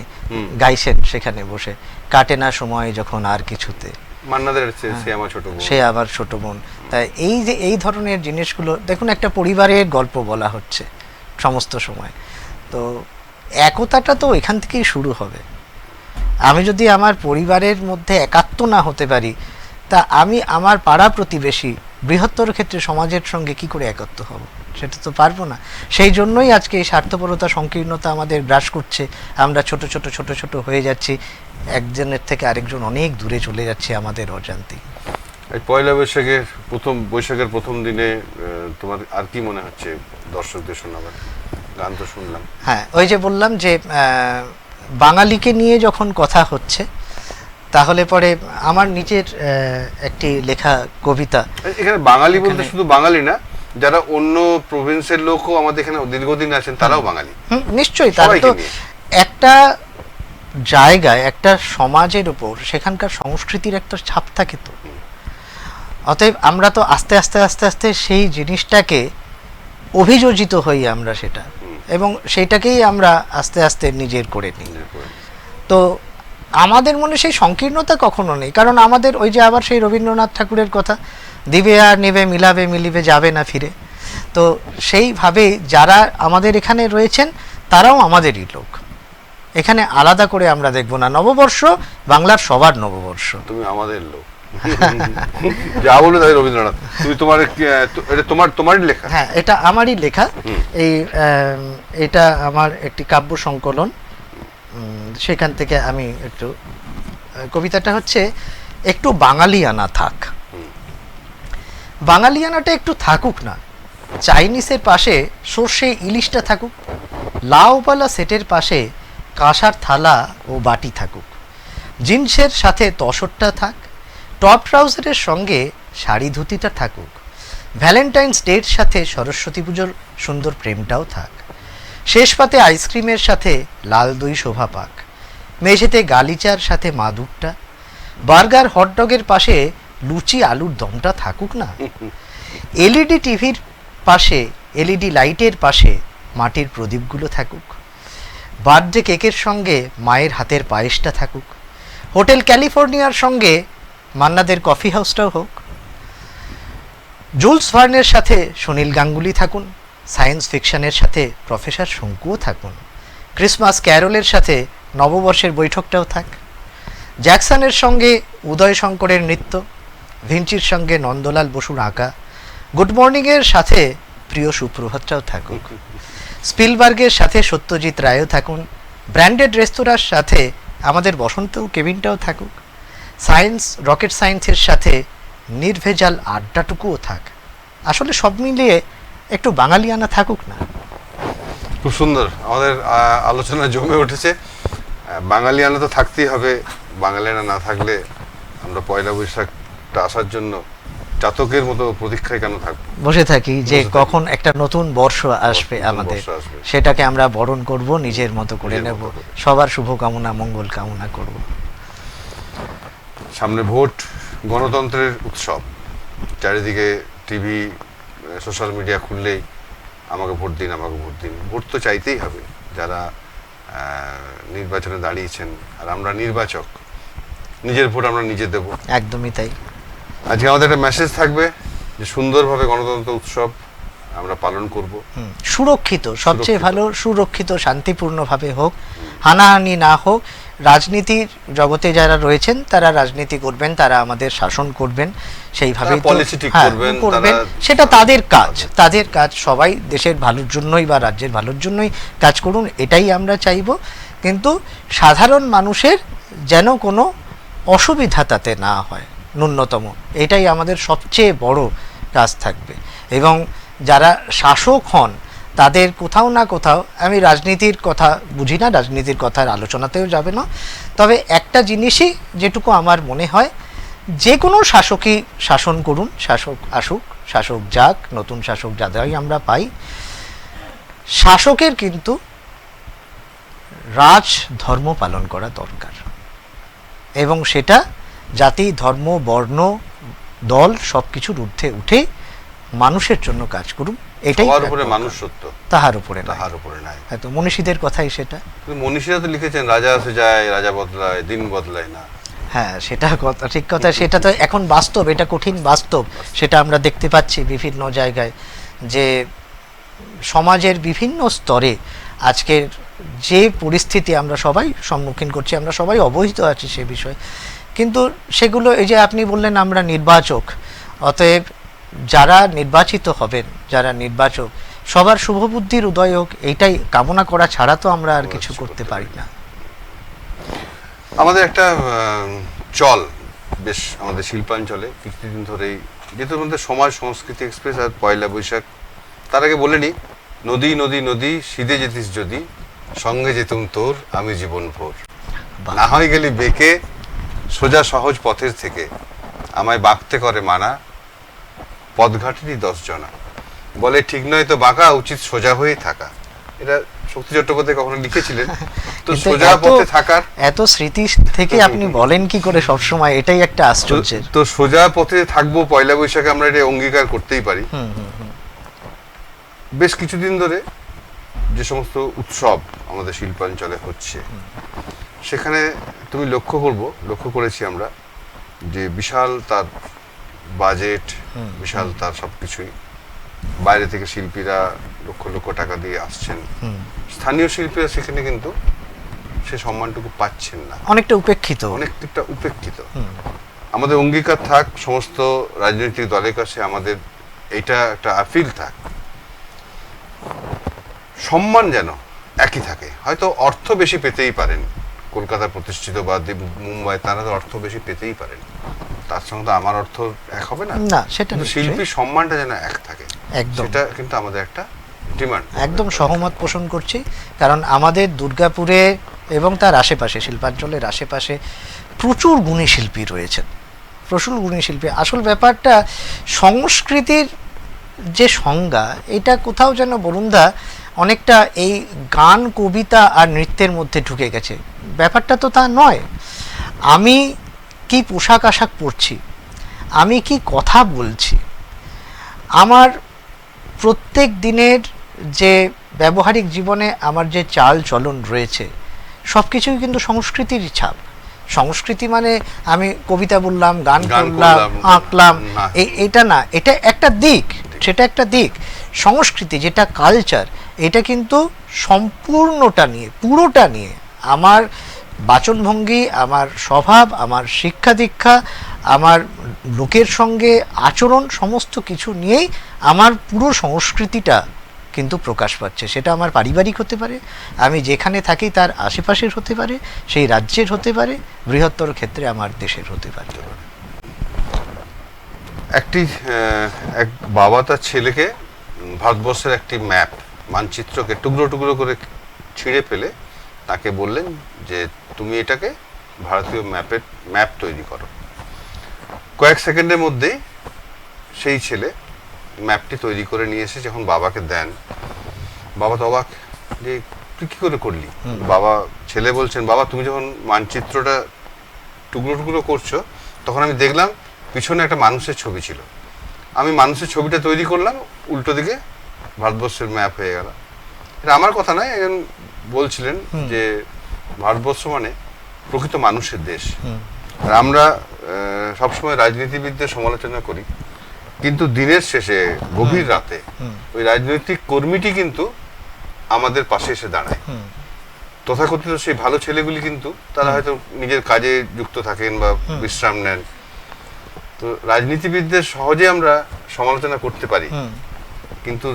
গাইছেন সেখানে বসে, কাটে না সময় যখন আর কিছুতে, মান্নাদের সে আমার ছোট বোন, সে আবার ছোট বোন। তাই এই যে এই ধরনের জিনিসগুলো দেখুন, একটা পরিবারের গল্প বলা হচ্ছে সমস্ত সময়, তো একতাটা তো এখান থেকেই শুরু হবে। আমি যদি আমার পরিবারের মধ্যে একাত্ম না হতে পারি, তা আমি আমার পাড়া প্রতিবেশী বৃহত্তর ক্ষেত্রে সমাজের সঙ্গে কি করে একত্র হব, সেটা তো পারবো না। সেই জন্যই আজকে এই স্বার্থপরতা সংকীর্ণতা আমাদের গ্রাস করছে, আমরা ছোট ছোট ছোট ছোট হয়ে যাচ্ছি, একজনের থেকে আরেকজন অনেক দূরে চলে যাচ্ছে আমাদের অজান্তেই। পয়লা বৈশাখের প্রথম দিনে তোমার আর কি মনে হচ্ছে দর্শকদের শোনাবার? গান তো শুনলাম। হ্যাঁ, ওই যে বললাম যে বাঙালিকে নিয়ে যখন কথা হচ্ছে, তাহলে পরে আমার নিজের একটি লেখা কবিতা, এখানে বাঙালি বলতে শুধু বাঙালি না, যারা অন্য প্রভিন্সের লোকও আমাদের এখানে দীর্ঘদিন আছেন তারাও বাঙালি। নিশ্চয়ই, তারা তো একটা জায়গায় একটা সমাজের উপর সেখানকার সংস্কৃতির একটা ছাপ থাকে, তো অতএব আমরা তো আস্তে আস্তে আস্তে আস্তে সেই জিনিসটাকে অভিযোজিত হই আমরা সেটা, এবং সেইটাকেই আমরা আস্তে আস্তে নিজের করে নিই। তো আমাদের মনে সেই সংকীর্ণতা কখনো নেই, কারণ আমাদের ওই যে আবার সেই রবীন্দ্রনাথ ঠাকুরের কথা, দিবে আর নেবে মিলাবে মিলিবে যাবে না ফিরে, তো সেইভাবে যারা আমাদের এখানে রয়েছেন তারাও আমাদেরই লোক, এখানে আলাদা করে আমরা দেখব না। নববর্ষ বাংলার সবার নববর্ষ, তুমি আমাদের লোক যা বলে তাই রবীন্দ্রনাথ, তুমি তোমারই লেখা? হ্যাঁ, এটা আমারই লেখা। এটা আমার একটি কাব্য সংকলন, সেখান থেকে আমি একটু, কবিতাটা হচ্ছে একটু বাঙালিয়ানা থাক, বাঙালিয়ানাটা একটু থাকুক না, চাইনিজের পাশে সর্ষে ইলিশটা থাকুক, লাউপালা সেটের পাশে কাঁসার থালা ও বাটি থাকুক, জিন্সের সাথে তসরটা থাক, টপ ট্রাউজারের সঙ্গে শাড়ি ধুতিটা থাকুক, ভ্যালেন্টাইন্স ডের সাথে সরস্বতী পুজোর সুন্দর প্রেমটাও থাক, শেষ পাতে আইসক্রিমের সাথে লাল দই শোভা পাক, মেঝেতে গালিচার সাথে মাদুরটা, বার্গার হটডগের পাশে লুচি আলুর দমটা থাকুক না, এলইডি টিভির পাশে এলইডি লাইটের পাশে মাটির প্রদীপগুলো থাকুক, বার্থডে কেকের সঙ্গে মায়ের হাতের পায়েসটা থাকুক, হোটেল ক্যালিফোর্নিয়ার সঙ্গে মান্নাদের কফি হাউসটাও হোক, জুলস ভার্নের সাথে সুনীল গাঙ্গুলি থাকুন, সায়েন্স ফিকশনের সাথে প্রফেসর শঙ্কুও থাকুন, ক্রিসমাস ক্যারলের সাথে নববর্ষের বৈঠকটাও থাক, জ্যাকসনের সঙ্গে উদয় শঙ্করের নৃত্য, ভিঞ্চির সঙ্গে নন্দলাল বসুর আঁকা, গুড মর্নিংয়ের সাথে প্রিয় সুপ্রভাতটাও থাকুক, স্পিলবার্গের সাথে সত্যজিৎ রায়ও থাকুন, ব্র্যান্ডেড রেস্তোরাঁর সাথে আমাদের বসন্ত কেবিনটাও থাকুক, রকেট সায়েন্সের সাথে নির্ভেজাল আড্ডাটুকুও থাক। আসলে সব মিলিয়ে একটু বাঙালিয়ানা থাকুক না। খুব সুন্দর, আমাদের আলোচনা জমে উঠেছে। বাঙালিয়ানা তো থাকতেই হবে, বাঙালিয়ানা না থাকলে আমরা পয়লা বৈশাখটা আসার জন্য চাতকের মতো প্রতীক্ষায় কেন থাকবো, বসে থাকি যে কখন একটা নতুন বর্ষ আসবে আমাদের, সেটাকে আমরা বরণ করব, নিজের মতো করে নেব, সবার শুভকামনা মঙ্গল কামনা করব। সামনে ভোট, গণতন্ত্রের উৎসব, চারিদিকে টিভি সোশ্যাল মিডিয়া খুললেই আমাকে ভোট দিন, আমাকে ভোট দিন। ভোট তো চাইতেই হবে, যারা নির্বাচনে দাঁড়িয়েছেন, আর আমরা নির্বাচক, নিজের ভোট আমরা নিজে দেব। একদমই তাই। আজকে আমাদের একটা মেসেজ থাকবে যে সুন্দরভাবে গণতন্ত্র উৎসব আমরা পালন করব। সুরক্ষিত, সবচেয়ে ভালো সুরক্ষিত, শান্তিপূর্ণভাবে হোক, হানাহানি না হোক। রাজনীতির জগতে যারা রয়েছেন তারা রাজনীতি করবেন, তারা আমাদের শাসন করবেন, সেইভাবেই করবেন, সেটা তাদের কাজ। সবাই দেশের ভালোর জন্যই বা রাজ্যের ভালোর জন্যই কাজ করুন, এটাই আমরা চাইব। কিন্তু সাধারণ মানুষের যেন কোনো অসুবিধা তাতে না হয়, ন্যূনতম এটাই আমাদের সবচেয়ে বড় কাজ থাকবে। এবং যারা শাসক হন তাদের কোথাও না কোথাও, আমি রাজনীতির কথা বুঝি না, রাজনীতির কথার আলোচনাতেও যাবে না, তবে একটা জিনিসই যেটুকু আমার মনে হয়, যে কোনো শাসকই শাসন করুন, শাসক আসুক, শাসক যাক, নতুন শাসক যাদেরই আমরা পাই, শাসকের কিন্তু রাজ ধর্ম পালন করা দরকার। এবং সেটা জাতি, ধর্ম, বর্ণ, দল সব কিছুর ঊর্ধ্বে উঠে মানুষের জন্য কাজ করুন, এটাই মানুষ সত্য, তাহার উপরে নাই। হয়তো মনীষীদের কথাই সেটা। মনীষীরা তো লিখেছেন, রাজা আসে যায়, রাজা বদলায়, দিন বদলায় না। হ্যাঁ, সেটা কথা, ঠিক কথা। সেটা তো এখন বাস্তব, এটা কঠিন বাস্তব। সেটা আমরা দেখতে পাচ্ছি বিভিন্ন জায়গায়, যে সমাজের বিভিন্ন স্তরে আজকের যে পরিস্থিতি আমরা সবাই সম্মুখীন করছি, আমরা সবাই অবহিত আছি সে বিষয়ে। কিন্তু সেগুলো, এই যে আপনি বললেন আমরা নির্বাচক, অতএব যারা নির্বাচিত হবেন, যারা নির্বাচক, সবার শুভবুদ্ধির উদয় হোক, এইটাই কামনা করা ছাড়া তো আমরা আর কিছু করতে পারি না। আমাদের একটা চল বেশ, আমাদের শিল্পাঞ্চলে কিছুদিন ধরেই, যেহেতু আমাদের সমাজ সংস্কৃতি এক্সপ্রেস আর পয়লা বৈশাখ, তার আগে বলে নি, নদী নদী নদী সিধে যেতিস যদি, সঙ্গে যেতুম তোর আমি জীবন ভোর, না হয় গেলি বেঁকে সোজা সহজ পথের থেকে, আমায় বাঁকতে করে মানা, পথঘাটেরই 10 জনা, বলে ঠিক নয় তো বাঁকা, উচিত সোজা হয়ে থাকা। এটা শক্তি চট্টোপাধ্যায় কখনো লিখেছিলেন। তো সোজা পথে থাকার এত স্মৃতি থেকে আপনি বলেন কি করে সব সময়, এটাই একটা আশ্চর্য। তো সোজা পথে থাকবো, পয়লা বৈশাখে আমরা এটা অঙ্গীকার করতেই পারি। বেশ কিছুদিন ধরে যে সমস্ত উৎসব আমাদের শিল্পাঞ্চলে হচ্ছে, সেখানে তুমি লক্ষ্য করেছি আমরা, যে বিশাল তার বাজেট, বিশাল তার সবকিছুই, বাইরে থেকে শিল্পীরা লক্ষ লক্ষ টাকা দিয়ে আসছেন, স্থানীয় শিল্পীরা সেখানে কিন্তু সে সম্মানটুকু পাচ্ছেন না, অনেকটা উপেক্ষিত। আমাদের অঙ্গীকার থাক সমস্ত রাজনৈতিক দলের কাছে, আমাদের এটা একটা আপিল থাক, সম্মান যেন একই থাকে। হয়তো অর্থ বেশি পেতেই পারেন, কলকাতা প্রতিষ্ঠিত বা মুম্বাই, তারা তো অর্থ বেশি পেতেই পারেন, তার সঙ্গে তো আমার অর্থ এক হবে না, সেটা শিল্পীর সম্মানটা যেন এক থাকে, সেটা কিন্তু আমাদের একটা ডিমান্ড। একদম সহমত পোষণ করছি। কারণ আমাদের দুর্গাপুরে এবং তার আশেপাশে, শিল্পাঞ্চলের আশেপাশে প্রচুর গুণী শিল্পী রয়েছেন, প্রচুর গুণী শিল্পী। আসল ব্যাপারটা সংস্কৃতির যে সংজ্ঞা, এটা কোথাও যেন বরুণদা অনেকটা এই গান, কবিতা আর নৃত্যের মধ্যে ঢুকে গেছে। ব্যাপারটা তো তা নয়। আমি কি পোশাক আশাক পরছি, আমি কি কথা বলছি, আমার প্রত্যেক দিনের যে ব্যবহারিক জীবনে আমার যে চাল চলন রয়েছে, সব কিছুই কিন্তু সংস্কৃতির ছাপ। সংস্কৃতি মানে আমি কবিতা বললাম, গান করলাম, আঁকলাম, এটা না, এটা একটা দিক, সেটা একটা দিক। সংস্কৃতি যেটা কালচার, এটা কিন্তু সম্পূর্ণটা নিয়ে, পুরোটা নিয়ে, আমার বাচনভঙ্গি, আমার স্বভাব, আমার শিক্ষা দীক্ষা, আমার লোকের সঙ্গে আচরণ, সমস্ত কিছু নিয়েই আমার পুরো সংস্কৃতিটা কিন্তু প্রকাশ পাচ্ছে। সেটা আমার পারিবারিক হতে পারে, আমি যেখানে থাকি তার আশেপাশের হতে পারে, সেই রাজ্যের হতে পারে, বৃহত্তর ক্ষেত্রে আমার দেশের হতে পারে। এক বাবা তার ছেলেকে ভারতবর্ষের একটি মানচিত্রকে টুকরো টুকরো করে ছিঁড়ে ফেলে তাকে বললেন যে তুমি এটাকে ভারতীয় ম্যাপ তৈরি করো। কয়েক সেকেন্ডের মধ্যেই সেই ছেলে ম্যাপটি তৈরি করে নিয়ে এসে যখন বাবাকে দেন, বাবা তো অবাক যে তুই কি করে করলি। ছেলে বলছেন, বাবা তুমি যখন মানচিত্রটা টুকরো টুকরো করছো, তখন আমি দেখলাম পিছনে একটা মানুষের ছবি ছিল, আমি মানুষের ছবিটা তৈরি করলাম, উল্টো দিকে ভারতবর্ষের ম্যাপ হয়ে গেল। এটা আমার কথা নয়, একজন বলছিলেন যে ভারতবর্ষ মানে প্রকৃত মানুষের দেশ। আর আমরা সবসময় রাজনীতিবিদদের সমালোচনা করি, কিন্তু দিনের শেষে গভীর রাতে ওই রাজনৈতিক কর্মীটি কিন্তু আমাদের পাশে এসে দাঁড়ায়। তথাকথিত সেই ভালো ছেলেগুলি কিন্তু তারা হয়তো নিজের কাজে যুক্ত থাকেন বা বিশ্রাম নেন। তো রাজনীতিবিদদের সহজে আমরা সমালোচনা করতে পারি, কিন্তু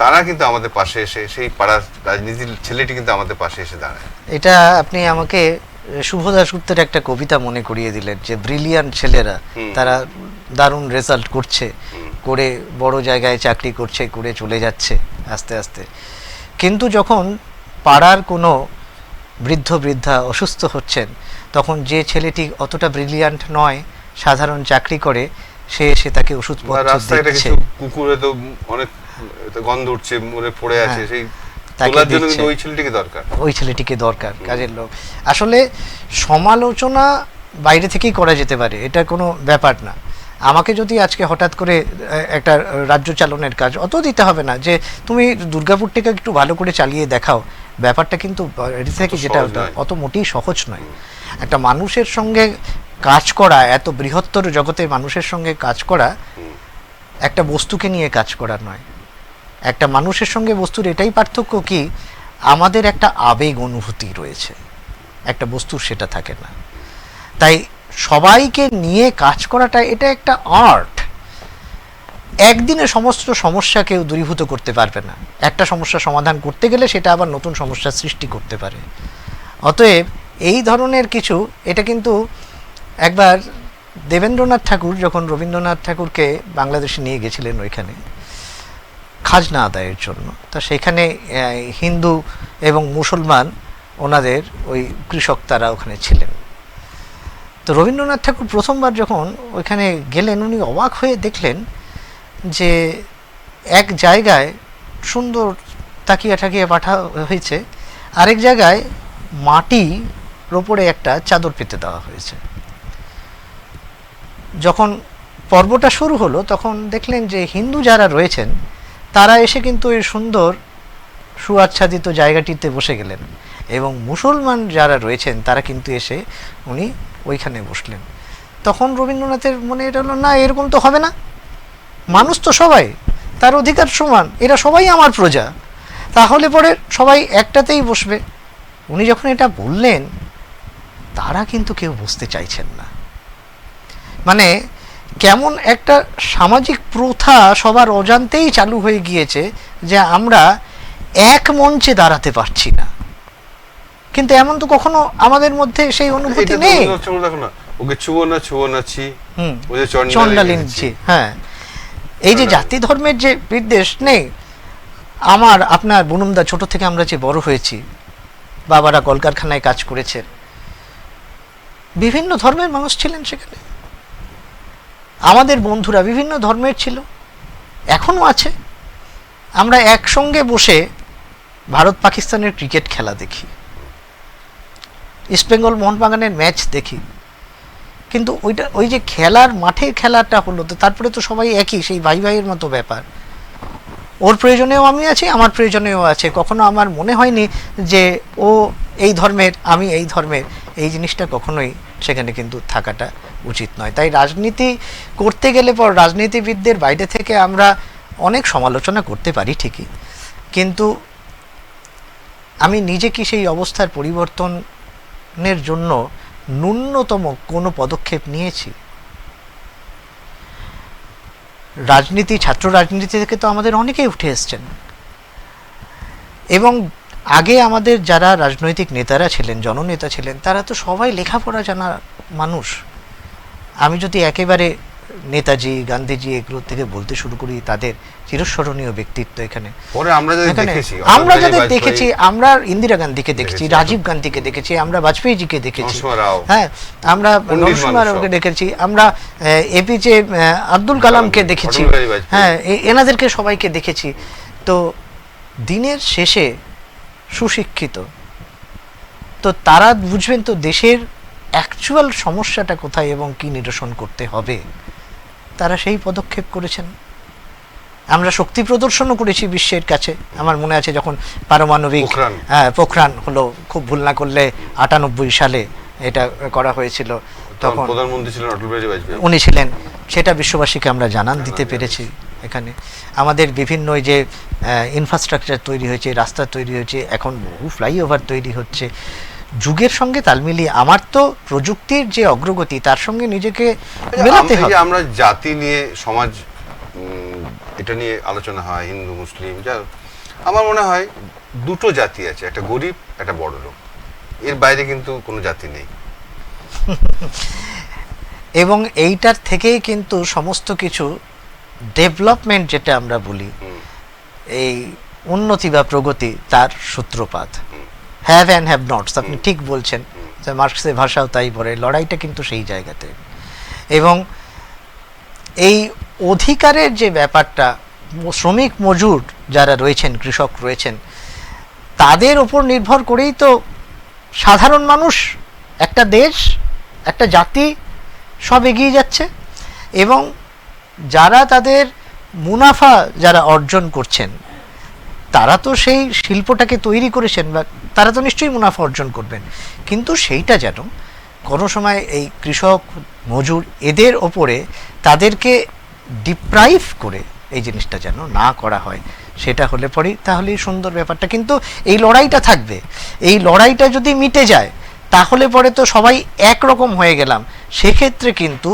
তারা কিন্তু আমাদের পাশে এসে, সেই পাড়ার রাজনীতির ছেলেটি কিন্তু আমাদের পাশে এসে দাঁড়ায়। এটা আপনি আমাকে শুভ দাশগুপ্তের একটা কবিতা মনে করিয়ে দিলেন, যে ব্রিলিয়ান্ট ছেলেরা তারা দারুণ রেজাল্ট করছে, করে বড় জায়গায় চাকরি করছে, করে চলে যাচ্ছে আস্তে আস্তে, কিন্তু যখন পাড়ার কোনো বৃদ্ধ বৃদ্ধা অসুস্থ হচ্ছেন, তখন যে ছেলেটি অতটা ব্রিলিয়ান্ট নয়, সাধারণ চাকরি করে, সে এসে তাকে ওষুধপত্র দিচ্ছে। কুকুরে তো অনেক গন্ধ উঠছে, মরে পড়ে আছে, সেই তোলার জন্য কিন্তু ওই ছেলেটিকে দরকার, ওই ছেলেটিকে দরকার, কাজের লোক। আসলে সমালোচনা বাইরে থেকেই করা যেতে পারে, এটা কোনো ব্যাপার না। আমাকে যদি আজকে হঠাৎ করে একটা রাজ্য চালনের কাজ, অত দিতে হবে না যে তুমি দুর্গাপুরটাকে একটু ভালো করে চালিয়ে দেখাও, ব্যাপারটা কিন্তু বাইরে থেকে যেটা অত মোটেই সহজ নয়। একটা মানুষের সঙ্গে কাজ করা, এত বৃহত্তর জগতের মানুষের সঙ্গে কাজ করা, একটা বস্তুকে নিয়ে কাজ করা নয়। একটা মানুষের সঙ্গে বস্তুর এটাই পার্থক্য কি, আমাদের একটা আবেগ অনুভূতি রয়েছে, একটা বস্তুর সেটা থাকে না। তাই সবাইকে নিয়ে কাজ করাটা এটা একটা আর্ট। একদিনে সমস্ত সমস্যা কেউ দূরীভূত করতে পারবে না, একটা সমস্যা সমাধান করতে গেলে সেটা আবার নতুন সমস্যার সৃষ্টি করতে পারে। অতএব এই ধরনের কিছু, এটা কিন্তু একবার দেবেন্দ্রনাথ ঠাকুর যখন রবীন্দ্রনাথ ঠাকুরকে বাংলাদেশে নিয়ে গেছিলেন ওইখানে খাজনা আদায়ের জন্য, তা সেখানে হিন্দু এবং মুসলমান ওনাদের ওই কৃষক তারা ওখানে ছিলেন। তো রবীন্দ্রনাথ ঠাকুর প্রথমবার যখন ওইখানে গেলেন, উনি অবাক হয়ে দেখলেন যে এক জায়গায় সুন্দর তাকিয়া ঠাকিয়া পাঠা হয়েছে, আরেক জায়গায় মাটির ওপরে একটা চাদর পেতে দেওয়া হয়েছে। যখন পর্বটা শুরু হলো তখন দেখলেন যে হিন্দু যারা রয়েছেন তারা এসে কিন্তু এই সুন্দর সুআচ্ছাদিত জায়গাটিতে বসে গেলেন, এবং মুসলমান যারা রয়েছেন তারা কিন্তু এসে উনি ওইখানে বসলেন। তখন রবীন্দ্রনাথের মনে এটা হলো, না এরকম তো হবে না, মানুষ তো সবাই, তার অধিকার সমান, এরা সবাই আমার প্রজা, তাহলে পরে সবাই একটাতেই বসবে। উনি যখন এটা বললেন, তারা কিন্তু কেউ বুঝতে চাইছেন না। মানে কেমন একটা সামাজিক প্রথা সবার অজান্তেই চালু হয়ে গিয়েছে যে আমরা এক মঞ্চে দাঁড়াতে পারছি না, কিন্তু এমন তো কখনো আমাদের মধ্যে সেই অনুভূতি নেই। হ্যাঁ, এই যে জাতি ধর্মের যে বিদ্বেষ নেই। আমার আপনার বুনুমদা ছোট থেকে আমরা যে বড় হয়েছি, বাবারা কলকারখানায় কাজ করেছেন, বিভিন্ন ধর্মের মানুষ ছিলেন সেখানে, আমাদের বন্ধুরা বিভিন্ন ধর্মের ছিল, এখনো আছে। আমরা একসঙ্গে বসে ভারত পাকিস্তানের ক্রিকেট খেলা দেখি, ইস্টবেঙ্গল মোহনবাগানের ম্যাচ দেখি, কিন্তু ওই যে খেলার মাঠে খেলাটা হলো, তো তারপরে তো সবাই একই, সেই ভাই ভাইয়ের মতো ব্যাপার। ওর প্রয়োজনেও আমি আছি, আমার প্রয়োজনেও আছে। কখনো আমার মনে হয়নি যে ও এই ধর্মের, আমি এই ধর্মের, এই জিনিসটা কখনোই সেখানে কিন্তু থাকাটা উচিত নয়। তাই রাজনীতি করতে গেলে পর রাজনীতিবিদদের বাইরে থেকে আমরা অনেক সমালোচনা করতে পারি ঠিকই, কিন্তু আমি নিজে কি সেই অবস্থার পরিবর্তনের জন্য ন্যূনতম কোনো পদক্ষেপ নিয়েছি? রাজনীতি, ছাত্র রাজনীতি থেকে তো আমাদের অনেকেই উঠে এসছেন, এবং আগে আমাদের যারা রাজনৈতিক নেতারা ছিলেন, জননেতা ছিলেন, তারা তো সবাই লেখাপড়া জানা মানুষ। আমি যদি একেবারে নেতাজি, গান্ধীজি এগুলো থেকে বলতে শুরু করি, তাদের চিরস্মরণীয় ব্যক্তিত্ব এখানে আমরা যাদের দেখেছি, আমরা ইন্দিরা গান্ধীকে দেখেছি, রাজীব গান্ধীকে দেখেছি, আমরা বাজপেয়ীজিকে দেখেছি, হ্যাঁ, আমরা নরসিংহ রাওকে দেখেছি, আমরা এপিজে আব্দুল কালামকে দেখেছি, হ্যাঁ, এনাদেরকে সবাইকে দেখেছি। তো দিনের শেষে সুশিক্ষিত, তো তারা বুঝবেন তো দেশের অ্যাকচুয়াল সমস্যাটা কোথায় এবং কি নিরসন করতে হবে, তারা সেই পদক্ষেপ করেছেন। আমরা শক্তি প্রদর্শনও করেছি বিশ্বের কাছে। আমার মনে আছে যখন পারমাণবিক পোখরান হলো, খুব ভুল না করলে 98 সালে এটা করা হয়েছিল, তখন প্রধানমন্ত্রী ছিলেন অটল বিহারী বাজপেয়ী, উনি ছিলেন, সেটা বিশ্ববাসীকে আমরা জানান দিতে পেরেছি। এখানে আমাদের বিভিন্ন ওই যে ইনফ্রাস্ট্রাকচার তৈরি হয়েছে, রাস্তা তৈরি হয়েছে, এখন বহু ফ্লাইওভার তৈরি হচ্ছে, যুগের সঙ্গে তাল মিলিয়ে। আমার তো প্রযুক্তির যে অগ্রগতি তার সঙ্গে নিজেকে মেলাতে হবে। আমরা জাতি নিয়ে সমাজ, এটা নিয়ে আলোচনা হয়, হিন্দু মুসলিম, যা আমার মনে হয় দুটো জাতি আছে, একটা গরিব একটা বড় লোক, এর বাইরে কিন্তু কোনো জাতি নেই। এবং এইটার থেকেই কিন্তু সমস্ত কিছু ডেভেলপমেন্ট যেটা আমরা বলি, এই উন্নতি বা প্রগতি, তার সূত্রপাত। হ্যাভ অ্যান্ড হ্যাভ নটস, আপনি ঠিক বলছেন, যে মার্কসের ভাষাও তাই বলে, লড়াইটা কিন্তু সেই জায়গাতে। এবং এই অধিকারের যে ব্যাপারটা, শ্রমিক মজুর যারা রয়েছেন, কৃষক রয়েছেন, তাদের ওপর নির্ভর করেই তো সাধারণ মানুষ, একটা দেশ, একটা জাতি সব এগিয়ে যাচ্ছে। এবং যারা তাদের মুনাফা যারা অর্জন করছেন, তারা তো সেই শিল্পটাকে তৈরি করেছেন, বা তারা তো নিশ্চয়ই মুনাফা অর্জন করবেন, কিন্তু সেইটা যেন কোনো সময় এই কৃষক মজুর এদের ওপরে তাদেরকে ডিপ্রাইভ করে এই জিনিসটা যেন না করা হয়, সেটা হলে পরেই তাহলেই সুন্দর ব্যাপারটা। কিন্তু এই লড়াইটা থাকবে, এই লড়াইটা যদি মিটে যায় তাহলে পরে তো সবাই একরকম হয়ে গেলাম, সেক্ষেত্রে কিন্তু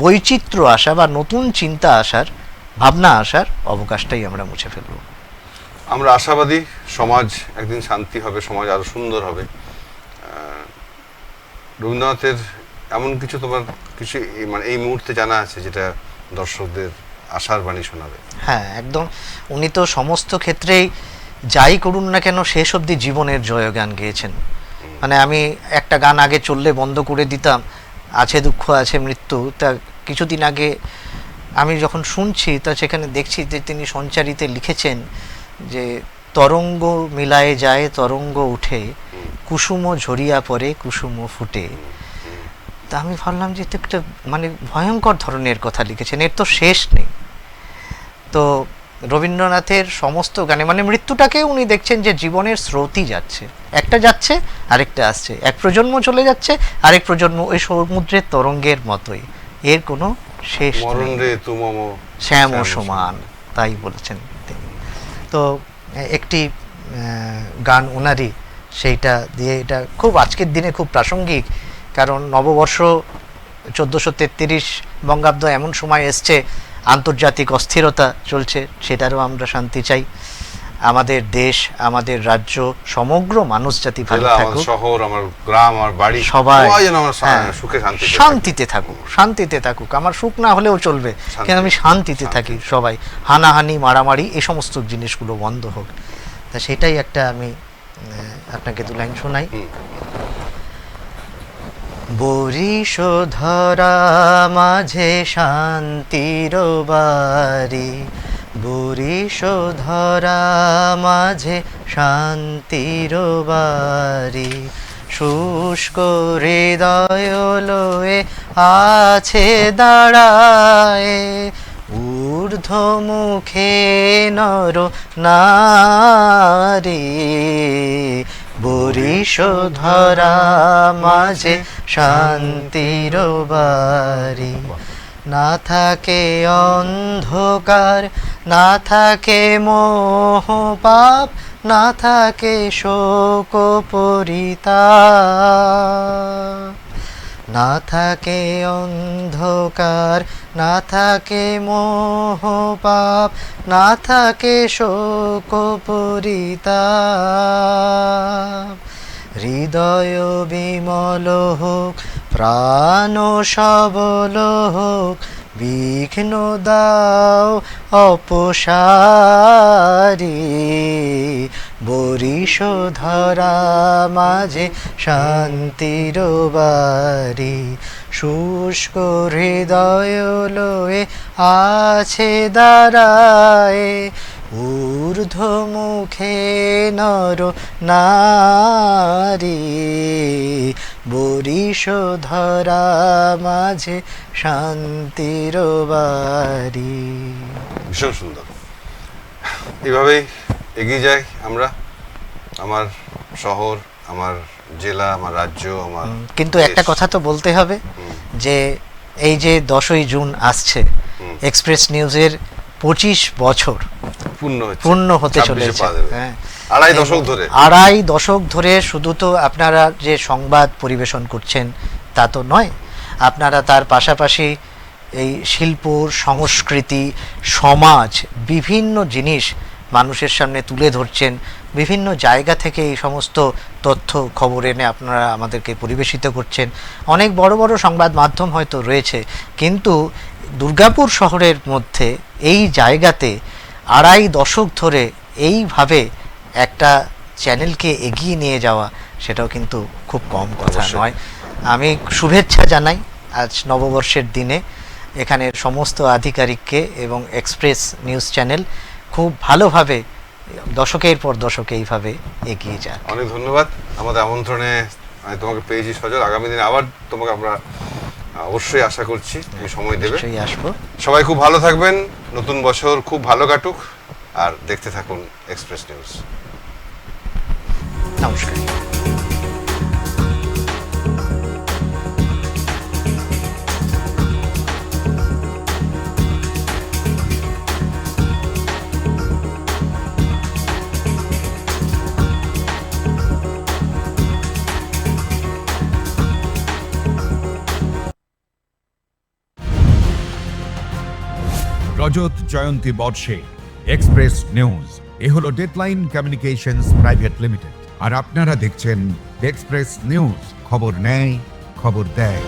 বৈচিত্র্য আসা বা নতুন চিন্তা আসার, ভাবনা আসার অবকাশটাই আমরা মুছে ফেলব। আমরা আশাবাদী সমাজ একদিন শান্তি হবে, সমাজ আরো সুন্দর হবে। রবীন্দ্রনাথের এমন কিছু তোমার কিছু মানে এই মুহূর্তে জানা আছে যেটা দর্শকদের আশার বাণী শোনাবে? হ্যাঁ, একদম। উনি তো সমস্ত ক্ষেত্রেই যাই করুন না কেন শেষ অবধি জীবনের জয়গান গেয়েছেন। মানে আমি একটা গান আগে চললে বন্ধ করে দিতাম, আছে দুঃখ আছে মৃত্যু, তা কিছুদিন আগে আমি যখন শুনছি তা সেখানে দেখছি যে তিনি সঞ্চারিতে লিখেছেন যে তরঙ্গ মিলায়ে যায় তরঙ্গ উঠে, কুসুম ঝরিয়া পড়ে কুসুম ফুটে। তা আমি ভাবলাম যে এটা একটা মানে ভয়ঙ্কর ধরনের কথা লিখেছেন, এর তো শেষ নেই। তো রবীন্দ্রনাথের সমস্ত গানে মানে মৃত্যুটাকে উনি দেখছেন যে জীবনের স্রোতই যাচ্ছে, একটা যাচ্ছে আরেকটা আসছে, এক প্রজন্ম চলে যাচ্ছে আরেক প্রজন্ম ওই সমুদ্রের তরঙ্গের মতোই, এর কোনো শেষ নেই, শ্যাম সমান, তাই বলেছেন তিনি। তো একটি গান ওনারই, সেইটা দিয়ে, এটা খুব আজকের দিনে খুব প্রাসঙ্গিক, কারণ নববর্ষ 1433 বঙ্গাব্দ এমন সময় এসছে, আন্তর্জাতিক অস্থিরতা চলছে, সেটারও আমরা শান্তি চাই। আমাদের দেশ, আমাদের রাজ্য, সমগ্র মানুষ জাতি ভালো থাকুক, শহর, আমার গ্রাম, আমার বাড়ি, সবাই সুখে শান্তিতে থাকুক, শান্তিতে থাকুক। আমার সুখ না হলেও চলবে, কিন্তু আমি শান্তিতে থাকি, সবাই হানাহানি মারামারি এই সমস্ত জিনিসগুলো বন্ধ হোক। তা সেটাই একটা আমি আপনাকে দু লাইন শোনাই। বরিশ ধরা মাঝে শান্তির বাড়ি, বরিশ ধরা মাঝে শান্তির বাড়ি, শুষ্ক হৃদয় লয়ে আছে দাঁড়ায়, ঊর্ধ্ব মুখে নর নারী, বরিশ ধরা মাঝে শান্তির বাড়ি। না থাকে অন্ধকার, না থাকে মোহ পাপ, না থাকে শোক পরিতাপ, না থাকে অন্ধকার, না থাকে মোহ পাপ, না থাকে শোক পরিতাপ। হৃদয় বিমল হোক, প্রাণ সবল হোক, বিঘ্ন দাও অপসারি, বরিশ ধরা মাঝে শান্তির বাড়ি, শুষ্ক হৃদয় লয়ে আছে দাঁড়ায়, ঊর্ধ্ব মুখে নর নারী, বরিশ ধরা মাঝে শান্তির বাড়ি। ভীষণ সুন্দর। এভাবেই এগিয়ে যাই আমরা, আমার শহর, আমার জেলা, আমার রাজ্য, আমার কিন্তু দেশ। একটা কথা তো বলতে হবে যে এই যে 10ই জুন আসছে, এক্সপ্রেস নিউজের 25 বছর পূর্ণ হতে 26 চলেছে। পা দেবে। হ্যাঁ, আড়াই দশক ধরে। আড়াই দশক ধরে শুধু তো আপনারা যে সংবাদ পরিবেশন করছেন তা তো নয়, আপনারা তার পাশাপাশি এই শিল্প, সংস্কৃতি, সমাজ, বিভিন্ন জিনিস মানুষের সামনে তুলে ধরছেন। বিভিন্ন জায়গা থেকে এই সমস্ত তথ্য খবর এনে আপনারা আমাদেরকে পরিবেশিত করছেন। অনেক বড় বড় সংবাদ মাধ্যম হয়তো রয়েছে, কিন্তু দুর্গাপুর শহরের মধ্যে এই জায়গাতে আড়াই দশক ধরে এইভাবে একটা চ্যানেলকে এগিয়ে নিয়ে যাওয়া, সেটাও কিন্তু খুব কম কথা অবশ্যই। নয়। আমি শুভেচ্ছা জানাই আজ নববর্ষের দিনে এখানের সমস্ত আধিকারিককে, এবং এক্সপ্রেস নিউজ চ্যানেল খুব ভালোভাবে দশকের পর দশক এইভাবে এগিয়ে যাক। অনেক ধন্যবাদ আমাদের আমন্ত্রণে আমি তোমাকে পেয়েছি সজল। আগামী দিনে আবার তোমাকে আমরা অবশ্যই আশা করছি তুমি সময় দেবে। নিশ্চয়ই আসবো। সবাই খুব ভালো থাকবেন, নতুন বছর খুব ভালো কাটুক, আর দেখতে থাকুন এক্সপ্রেস নিউজ। নমস্কার। রজত জয়ন্তী বর্ষে এক্সপ্রেস নিউজ এ হলো ডেডলাইন কমিউনিকেশনস প্রাইভেট লিমিটেড, আর আপনারা দেখছেন এক্সপ্রেস নিউজ, খবর নেয়, খবর দেয়।